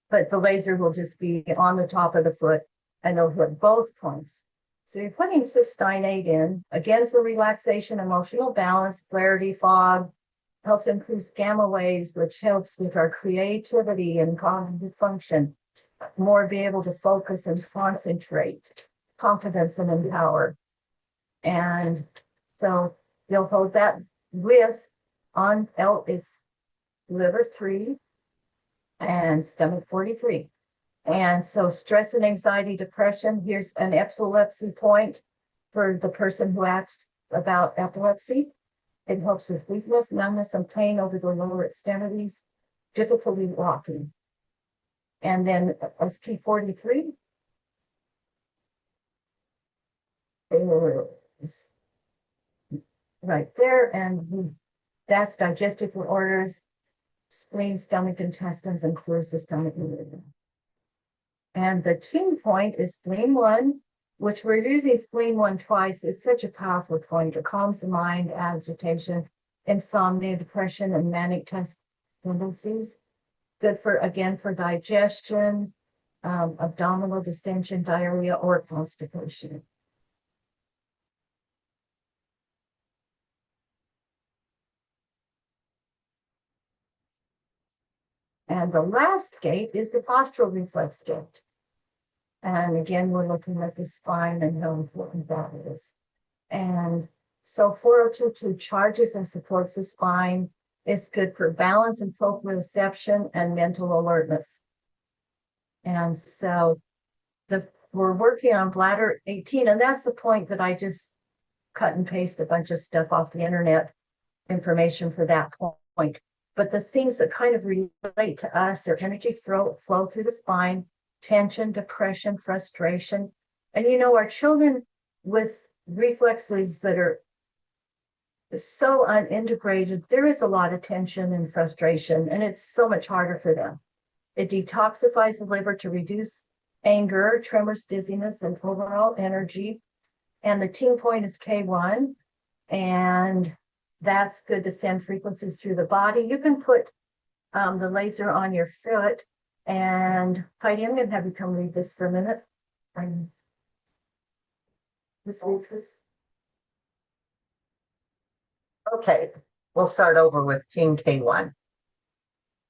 but the laser will just be on the top of the foot and it'll hit both points. So you're putting 698 in, again, for relaxation, emotional balance, clarity, fog, helps improve gamma waves, which helps with our creativity and cognitive function, more be able to focus and concentrate, confidence and empower. And so you'll hold that with on L is liver 3 and stomach 43. And so stress and anxiety, depression, here's an epilepsy point for the person who asked about epilepsy. It helps with weakness, numbness, and pain over the lower extremities, difficulty walking. And then ST43 is right there, and that's digestive disorders, spleen, stomach, intestines, and clears the stomach. And the team point is spleen 1, which we're using spleen 1 twice. It's such a powerful point. It calms the mind, agitation, insomnia, depression, and manic tendencies. Good for, again, for digestion, abdominal distension, diarrhea, or constipation. And the last gate is the postural reflex gate. And again, we're looking at the spine and how important that is. And so 4022 charges and supports the spine. It's good for balance and proprioception and mental alertness. And so we're working on bladder 18, and that's the point that I just cut and paste a bunch of stuff off the internet, information for that point. But the things that kind of relate to us are energy flow through the spine, tension, depression, frustration. And you know, our children with reflexes that are so unintegrated, there is a lot of tension and frustration, and it's so much harder for them. It detoxifies the liver to reduce anger, tremors, dizziness, and overall energy. And the team point is K1, and that's good to send frequencies through the body. You can put the laser on your foot. And Heidi, I'm going to have you come read this for a minute. This reads this. Okay, we'll start over with Team K1.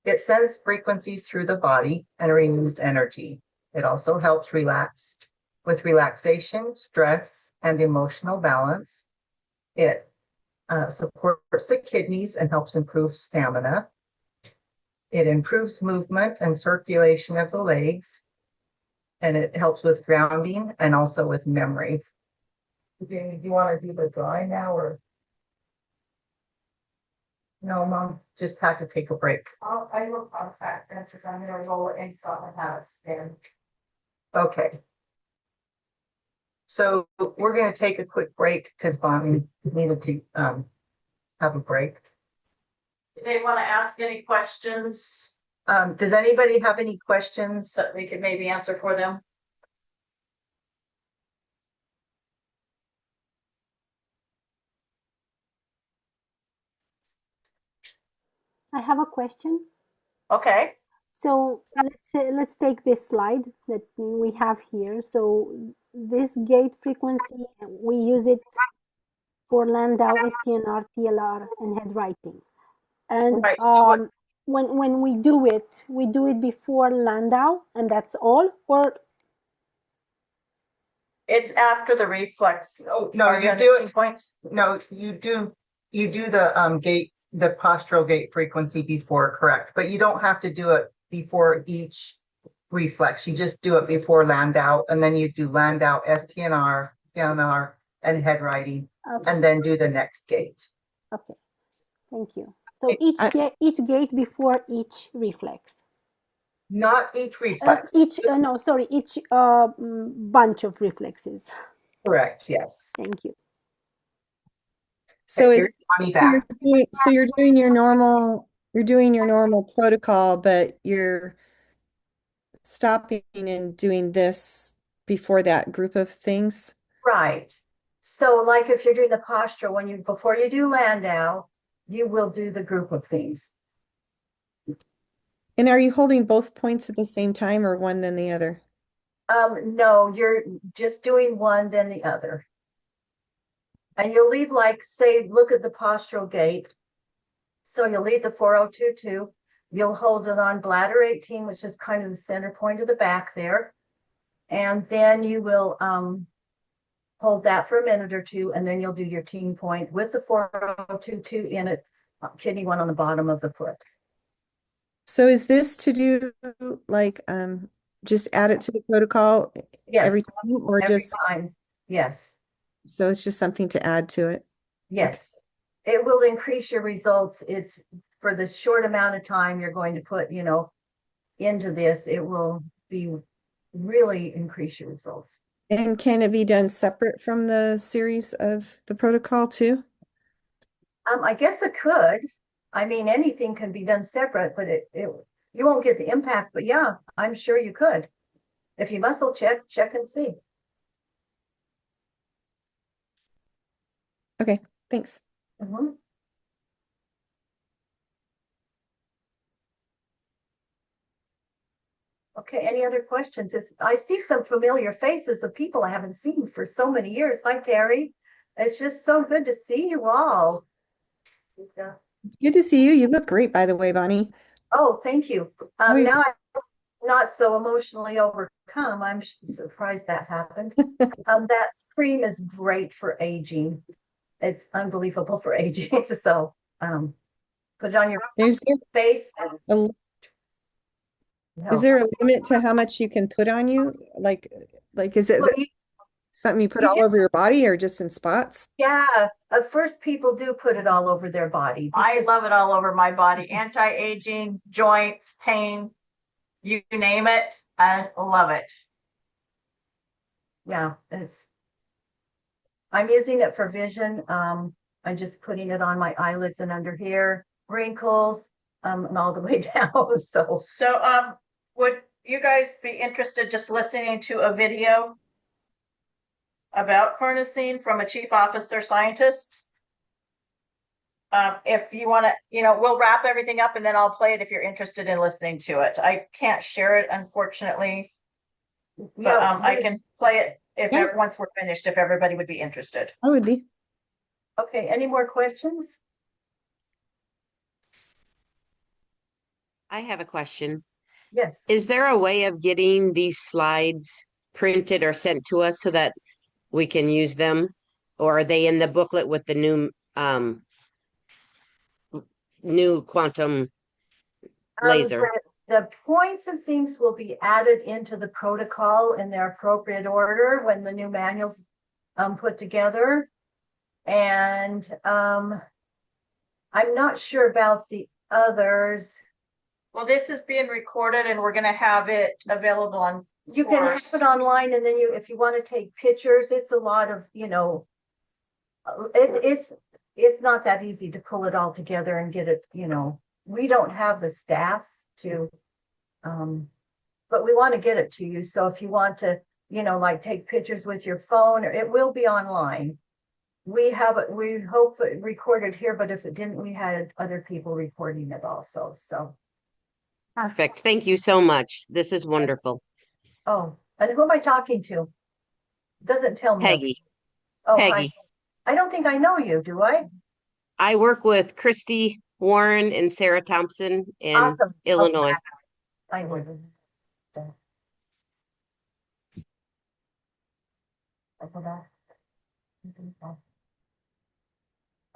It sends frequencies through the body and renews energy. It also helps relax with relaxation, stress, and emotional balance. It supports the kidneys and helps improve stamina. It improves movement and circulation of the legs, and it helps with grounding and also with memory. Do you want to do the drawing now, or? No, Mom, just had to take a break. I will contact them because I'm going to roll it inside the house then. Okay. So we're going to take a quick break because Bonnie needed to have a break. Do they want to ask any questions Does anybody have any questions? so we could maybe answer for them? I have a question. Okay. So let's take this slide that we have here. So this gate frequency, we use it for Landau, STNR, TLR, and head writing. And Right, so when we do it before Landau, and that's all, or it's after the reflex. Oh, no, Are you on the do 2 it. points? No, you do the gate, the postural gate frequency before, correct? But you don't have to do it before each reflex. You just do it before Landau, and then you do Landau, STNR, TNR, and head writing, okay, and then do the next gate. okay, thank you. So each gate before each reflex. Not each reflex. Each bunch of reflexes. Correct, yes. Thank you. So Okay, it's Bonnie back. you're doing your normal protocol, but you're stopping and doing this before that group of things. Right. So like if you're doing the posture, before you do Landau, you will do the group of things. And are you holding both points at the same time or one then the other? No, you're just doing one, then the other. And you'll leave, like, say, look at the postural gate. So you'll leave the 4022. You'll hold it on bladder 18, which is kind of the center point of the back there. And then you will hold that for a minute or two, and then you'll do your team point with the 4022 in it, kidney one on the bottom of the foot. So is this to do like just add it to the protocol Yes. every time or Every just time. Yes. so it's just something to add to it? Yes. It will increase your results. It's for the short amount of time you're going to put, into this, it will be really increase your results. And can it be done separate from the series of the protocol too? I guess it could. I mean, anything can be done separate, but you won't get the impact, but yeah, I'm sure you could. If you muscle check and see. Okay, thanks. Mhm. Okay, any other questions? I see some familiar faces of people I haven't seen for so many years. Hi, Terry. It's just so good to see you all. It's good to see you. You look great, by the way, Bonnie. Oh, thank you. Oh, yeah. Now I'm not so emotionally overcome. I'm surprised that happened. That cream is great for aging. It's unbelievable for aging. So, put it on your There's face and a, is no. there a limit to how much you can put on you? Is it, Well, something you put you all can- over your body or just in spots? yeah, at first people do put it all over their body. I love it all over my body. Anti-aging, joints, pain, you name it. I love it. Yeah, I'm using it for vision. I'm just putting it on my eyelids and under here, wrinkles, and all the way down. So, would you guys be interested just listening to a video about carnosine from a chief officer scientist? If you want to, we'll wrap everything up and then I'll play it if you're interested in listening to it. I can't share it, unfortunately, but I can play it Yeah. once we're finished, if everybody would be interested. I would be. Okay, any more questions? I have a question. Yes. Is there a way of getting these slides printed or sent to us so that we can use them? Or are they in the booklet with the new quantum laser? The points of things will be added into the protocol in their appropriate order when the new manual's put together. And I'm not sure about the others. Well, this is being recorded and we're going to have it available on. You can have it online, and then if you want to take pictures, it's a lot of, it's not that easy to pull it all together and get it, we don't have the staff to, but we want to get it to you. So if you want to, like take pictures with your phone, it will be online. We have it, we hope it recorded here, but if it didn't, we had other people recording it also, so. Perfect. Thank you so much. This is wonderful. Oh, and who am I talking to? Doesn't tell me. Peggy. Oh, Peggy. I don't think I know you, do I? I work with Christy Warren and Sarah Thompson in Awesome. Illinois. I would.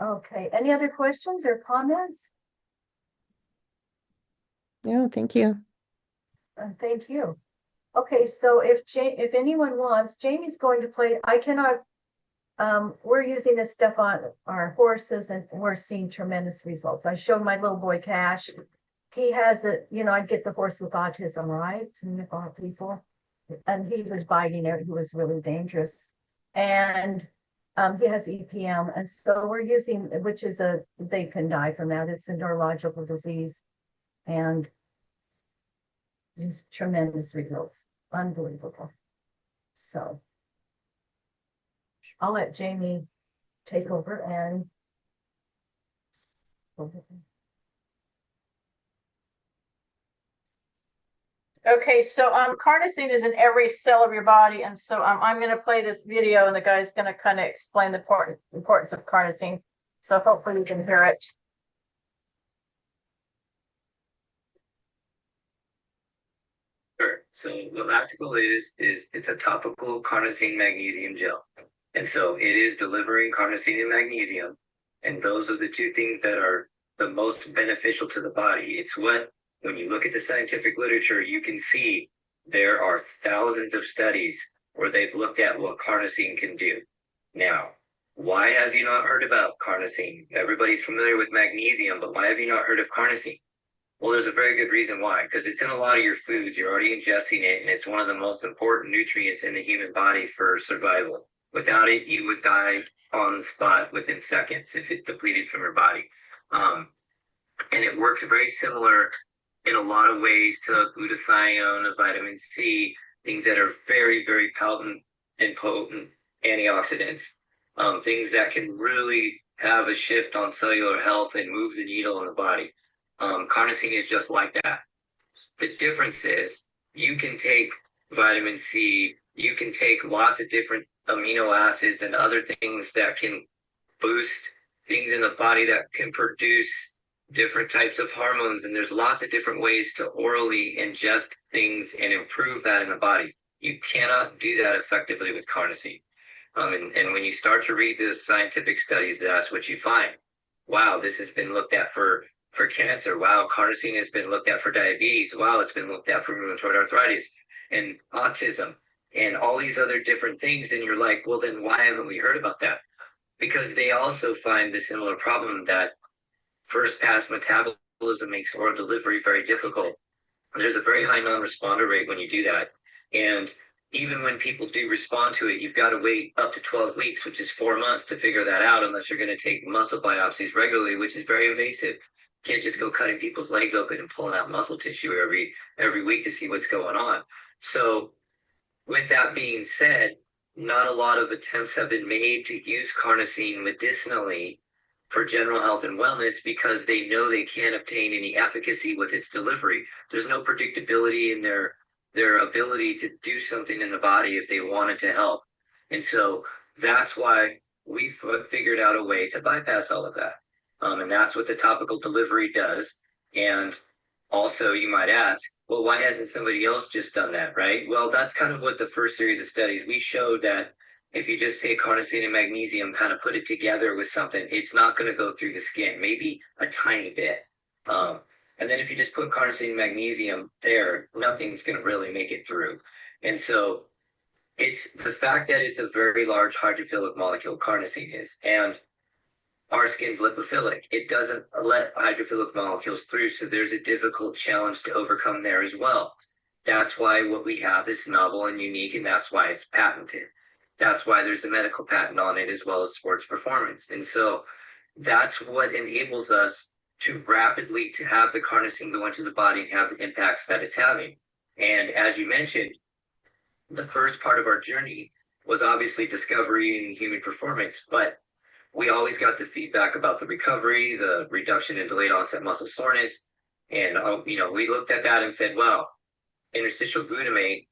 Okay, any other questions or comments? No, thank you. Thank you. Okay, so if anyone wants, Jamie's going to play. I cannot. We're using this stuff on our horses, and we're seeing tremendous results. I showed my little boy Cash. He has it. I get the horse with autism, right? And people, and he was biting it. He was really dangerous, and he has EPM, and so we're using, which is they can die from that. It's a neurological disease, and just tremendous results. Unbelievable. So I'll let Jamie take over and Okay, so carnosine is in every cell of your body, and so I'm going to play this video, and the guy's going to kind of explain the importance of carnosine. So hopefully you can hear it. Sure. So what Lactical is it's a topical carnosine magnesium gel. And so it is delivering carnosine and magnesium. And those are the two things that are the most beneficial to the body. It's what, when you look at the scientific literature, you can see there are thousands of studies where they've looked at what carnosine can do. Now, why have you not heard about carnosine? Everybody's familiar with magnesium, but why have you not heard of carnosine? Well, there's a very good reason why, because it's in a lot of your foods. You're already ingesting it, and it's one of the most important nutrients in the human body for survival. Without it, you would die on the spot within seconds if it depleted from your body. And it works very similar in a lot of ways to glutathione, a vitamin C, things that are very, very potent and potent antioxidants, things that can really have a shift on cellular health and move the needle in the body. Carnosine is just like that. The difference is you can take vitamin C, you can take lots of different amino acids and other things that can boost things in the body that can produce different types of hormones, and there's lots of different ways to orally ingest things and improve that in the body. You cannot do that effectively with carnosine. And when you start to read the scientific studies, that's what you find. Wow, this has been looked at for cancer. Wow, carnosine has been looked at for diabetes. Wow, it's been looked at for rheumatoid arthritis and autism and all these other different things. And you're like, well, then why haven't we heard about that? Because they also find the similar problem that first pass metabolism makes oral delivery very difficult. There's a very high non-responder rate when you do that. And even when people do respond to it, you've got to wait up to 12 weeks, which is 4 months to figure that out, unless you're going to take muscle biopsies regularly, which is very invasive. You can't just go cutting people's legs open and pulling out muscle tissue every week to see what's going on. So with that being said, not a lot of attempts have been made to use carnosine medicinally for general health and wellness because they know they can't obtain any efficacy with its delivery. There's no predictability in their ability to do something in the body if they wanted to help. And so that's why we've figured out a way to bypass all of that. And that's what the topical delivery does. And also, you might ask, well, why hasn't somebody else just done that, right? Well, that's kind of what the first series of studies, we showed that if you just take carnosine and magnesium, kind of put it together with something, it's not going to go through the skin, maybe a tiny bit. And then if you just put carnosine and magnesium there, nothing's going to really make it through. And so it's the fact that it's a very large hydrophilic molecule, carnosine is, and our skin's lipophilic. It doesn't let hydrophilic molecules through, so there's a difficult challenge to overcome there as well. That's why what we have is novel and unique, and that's why it's patented. That's why there's a medical patent on it as well as sports performance. And so that's what enables us to rapidly to have the carnosine go into the body and have the impacts that it's having. And as you mentioned, the first part of our journey was obviously discovery and human performance, but we always got the feedback about the recovery, the reduction in delayed onset muscle soreness. And, we looked at that and said, well, interstitial glutamate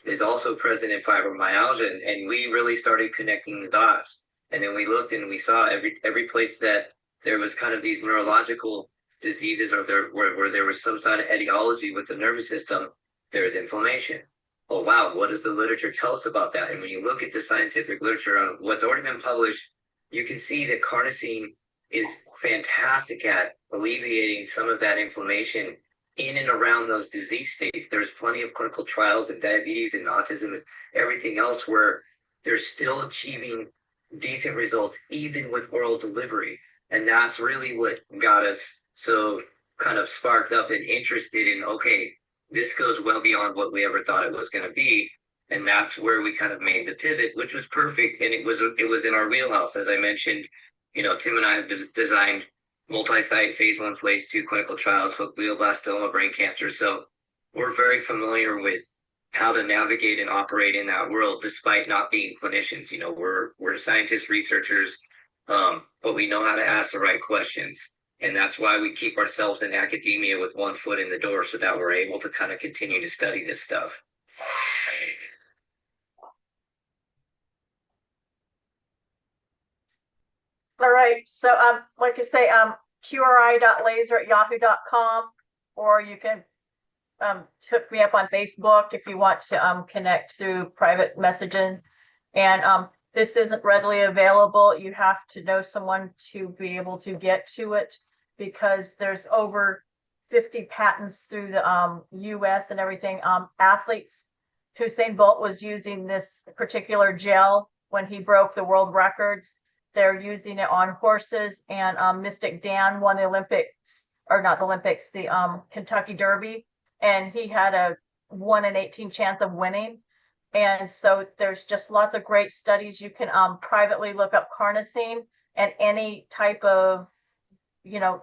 is also present in fibromyalgia. And we really started connecting the dots. And then we looked and we saw every place that there was kind of these neurological diseases or where there was some sort of etiology with the nervous system, there's inflammation. Oh, wow, what does the literature tell us about that? And when you look at the scientific literature on what's already been published, you can see that carnosine is fantastic at alleviating some of that inflammation in and around those disease states. There's plenty of clinical trials in diabetes and autism and everything else where they're still achieving decent results, even with oral delivery. And that's really what got us so kind of sparked up and interested in, okay, this goes well beyond what we ever thought it was going to be. And that's where we kind of made the pivot, which was perfect. And it was in our wheelhouse. As I mentioned, Tim and I have designed multi-site phase 1, phase 2 clinical trials for glioblastoma, brain cancer. So we're very familiar with how to navigate and operate in that world, despite not being clinicians. We're scientists, researchers, but we know how to ask the right questions. And that's why we keep ourselves in academia with one foot in the door so that we're able to kind of continue to study this stuff. All right. So, like I say, qri.laser@yahoo.com, or you can hook me up on Facebook if you want to connect through private messaging. And this isn't readily available. You have to know someone to be able to get to it because there's over 50 patents through the US and everything. Athletes, Usain Bolt was using this particular gel when he broke the world records. They're using it on horses, and Mystic Dan won the Olympics, or not the Olympics, the Kentucky Derby, and he had a 1 in 18 chance of winning. And so there's just lots of great studies. You can privately look up carnosine and any type of,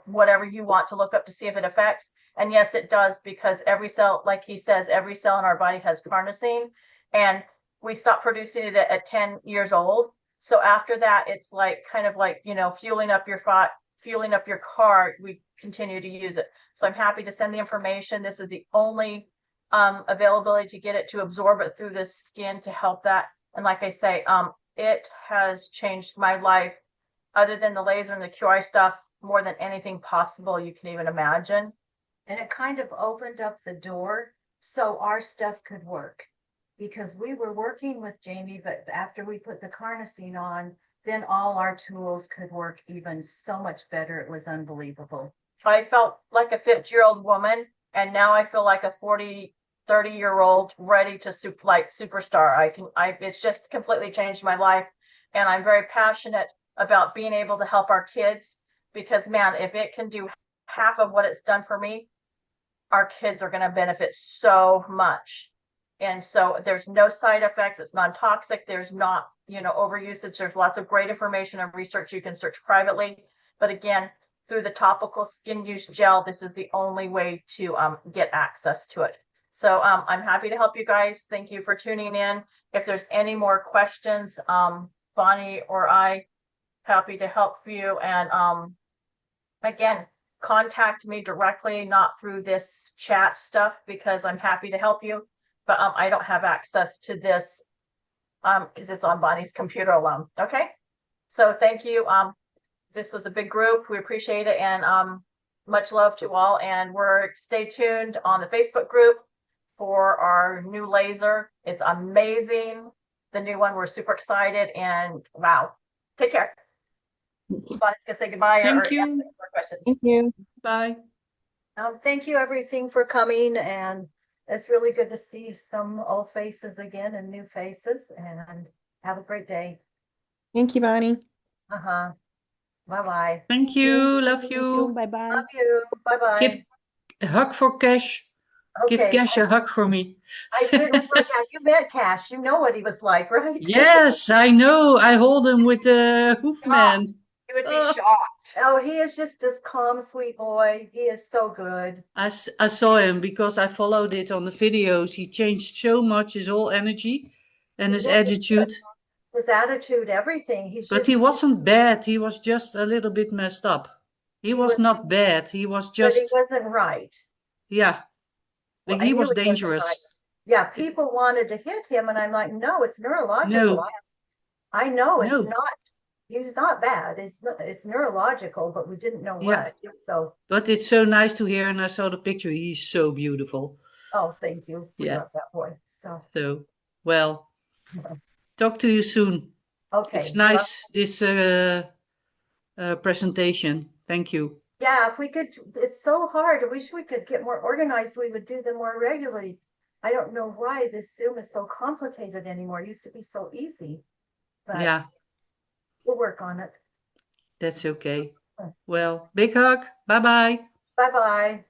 whatever you want to look up to see if it affects. And yes, it does, because every cell, like he says, every cell in our body has carnosine, and we stop producing it at 10 years old. So after that, it's kind of like, fueling up your car, we continue to use it. So I'm happy to send the information. This is the only availability to get it to absorb it through the skin to help that. And like I say, it has changed my life. Other than the laser and the QRI stuff, more than anything possible you can even imagine. And it kind of opened up the door so our stuff could work. Because we were working with Jamie, but after we put the carnosine on, then all our tools could work even so much better. It was unbelievable. I felt like a 50-year-old woman, and now I feel like a 30-year-old ready to superstar. It's just completely changed my life. And I'm very passionate about being able to help our kids because, man, if it can do half of what it's done for me, our kids are going to benefit so much. And so there's no side effects. It's non-toxic. There's not, overusage. There's lots of great information and research you can search privately. But again, through the topical skin use gel, this is the only way to get access to it. So I'm happy to help you guys. Thank you for tuning in. If there's any more questions, Bonnie or I, happy to help you. And again, contact me directly, not through this chat stuff, because I'm happy to help you. But I don't have access to this because it's on Bonnie's computer alone. Okay. So thank you. This was a big group. We appreciate it. And much love to all. And stay tuned on the Facebook group for our new laser. It's amazing. The new one, we're super excited. And wow. Take care. Bonnie's gonna say goodbye. Thank or you. answer more questions. Thank you. Bye. Thank you everything for coming, and it's really good to see some old faces again and new faces, and have a great day. Thank you, Bonnie. Uh-huh. Bye-bye. Thank you. Love Thank you. Bye bye. Love you. Bye-bye. Give a hug for Cash. Give Okay. Cash a hug for me. I certainly will. Yeah, you met Cash. You know what he was like, right? Yes, I know. I hold him with the hoofman. You would be Oh. shocked. Oh, he is just this calm, sweet boy. He is so good. I saw him because I followed it on the videos. He changed so much, his whole energy and his Really attitude. good. His attitude, everything. He's But just, he wasn't bad. He was just a little bit messed up. He was not bad. He was but he just, wasn't right. yeah, Well, he I knew was he wasn't dangerous. right. Yeah, people wanted to hit him, and I'm like, no, it's neurological. No, I know it's no. not. He's not bad. It's neurological, but we didn't know Yeah. what. So, But it's so nice to hear. And I saw the picture. He's so beautiful. oh, thank you. We Yeah. love that boy. So, well, talk to you soon. Okay. It's nice, this presentation. Thank you. Yeah, if we could, it's so hard. I wish we could get more organized. We would do them more regularly. I don't know why this Zoom is so complicated anymore. It used to be so easy. But Yeah, we'll work on it. that's okay. Well, big hug. Bye-bye. Bye-bye.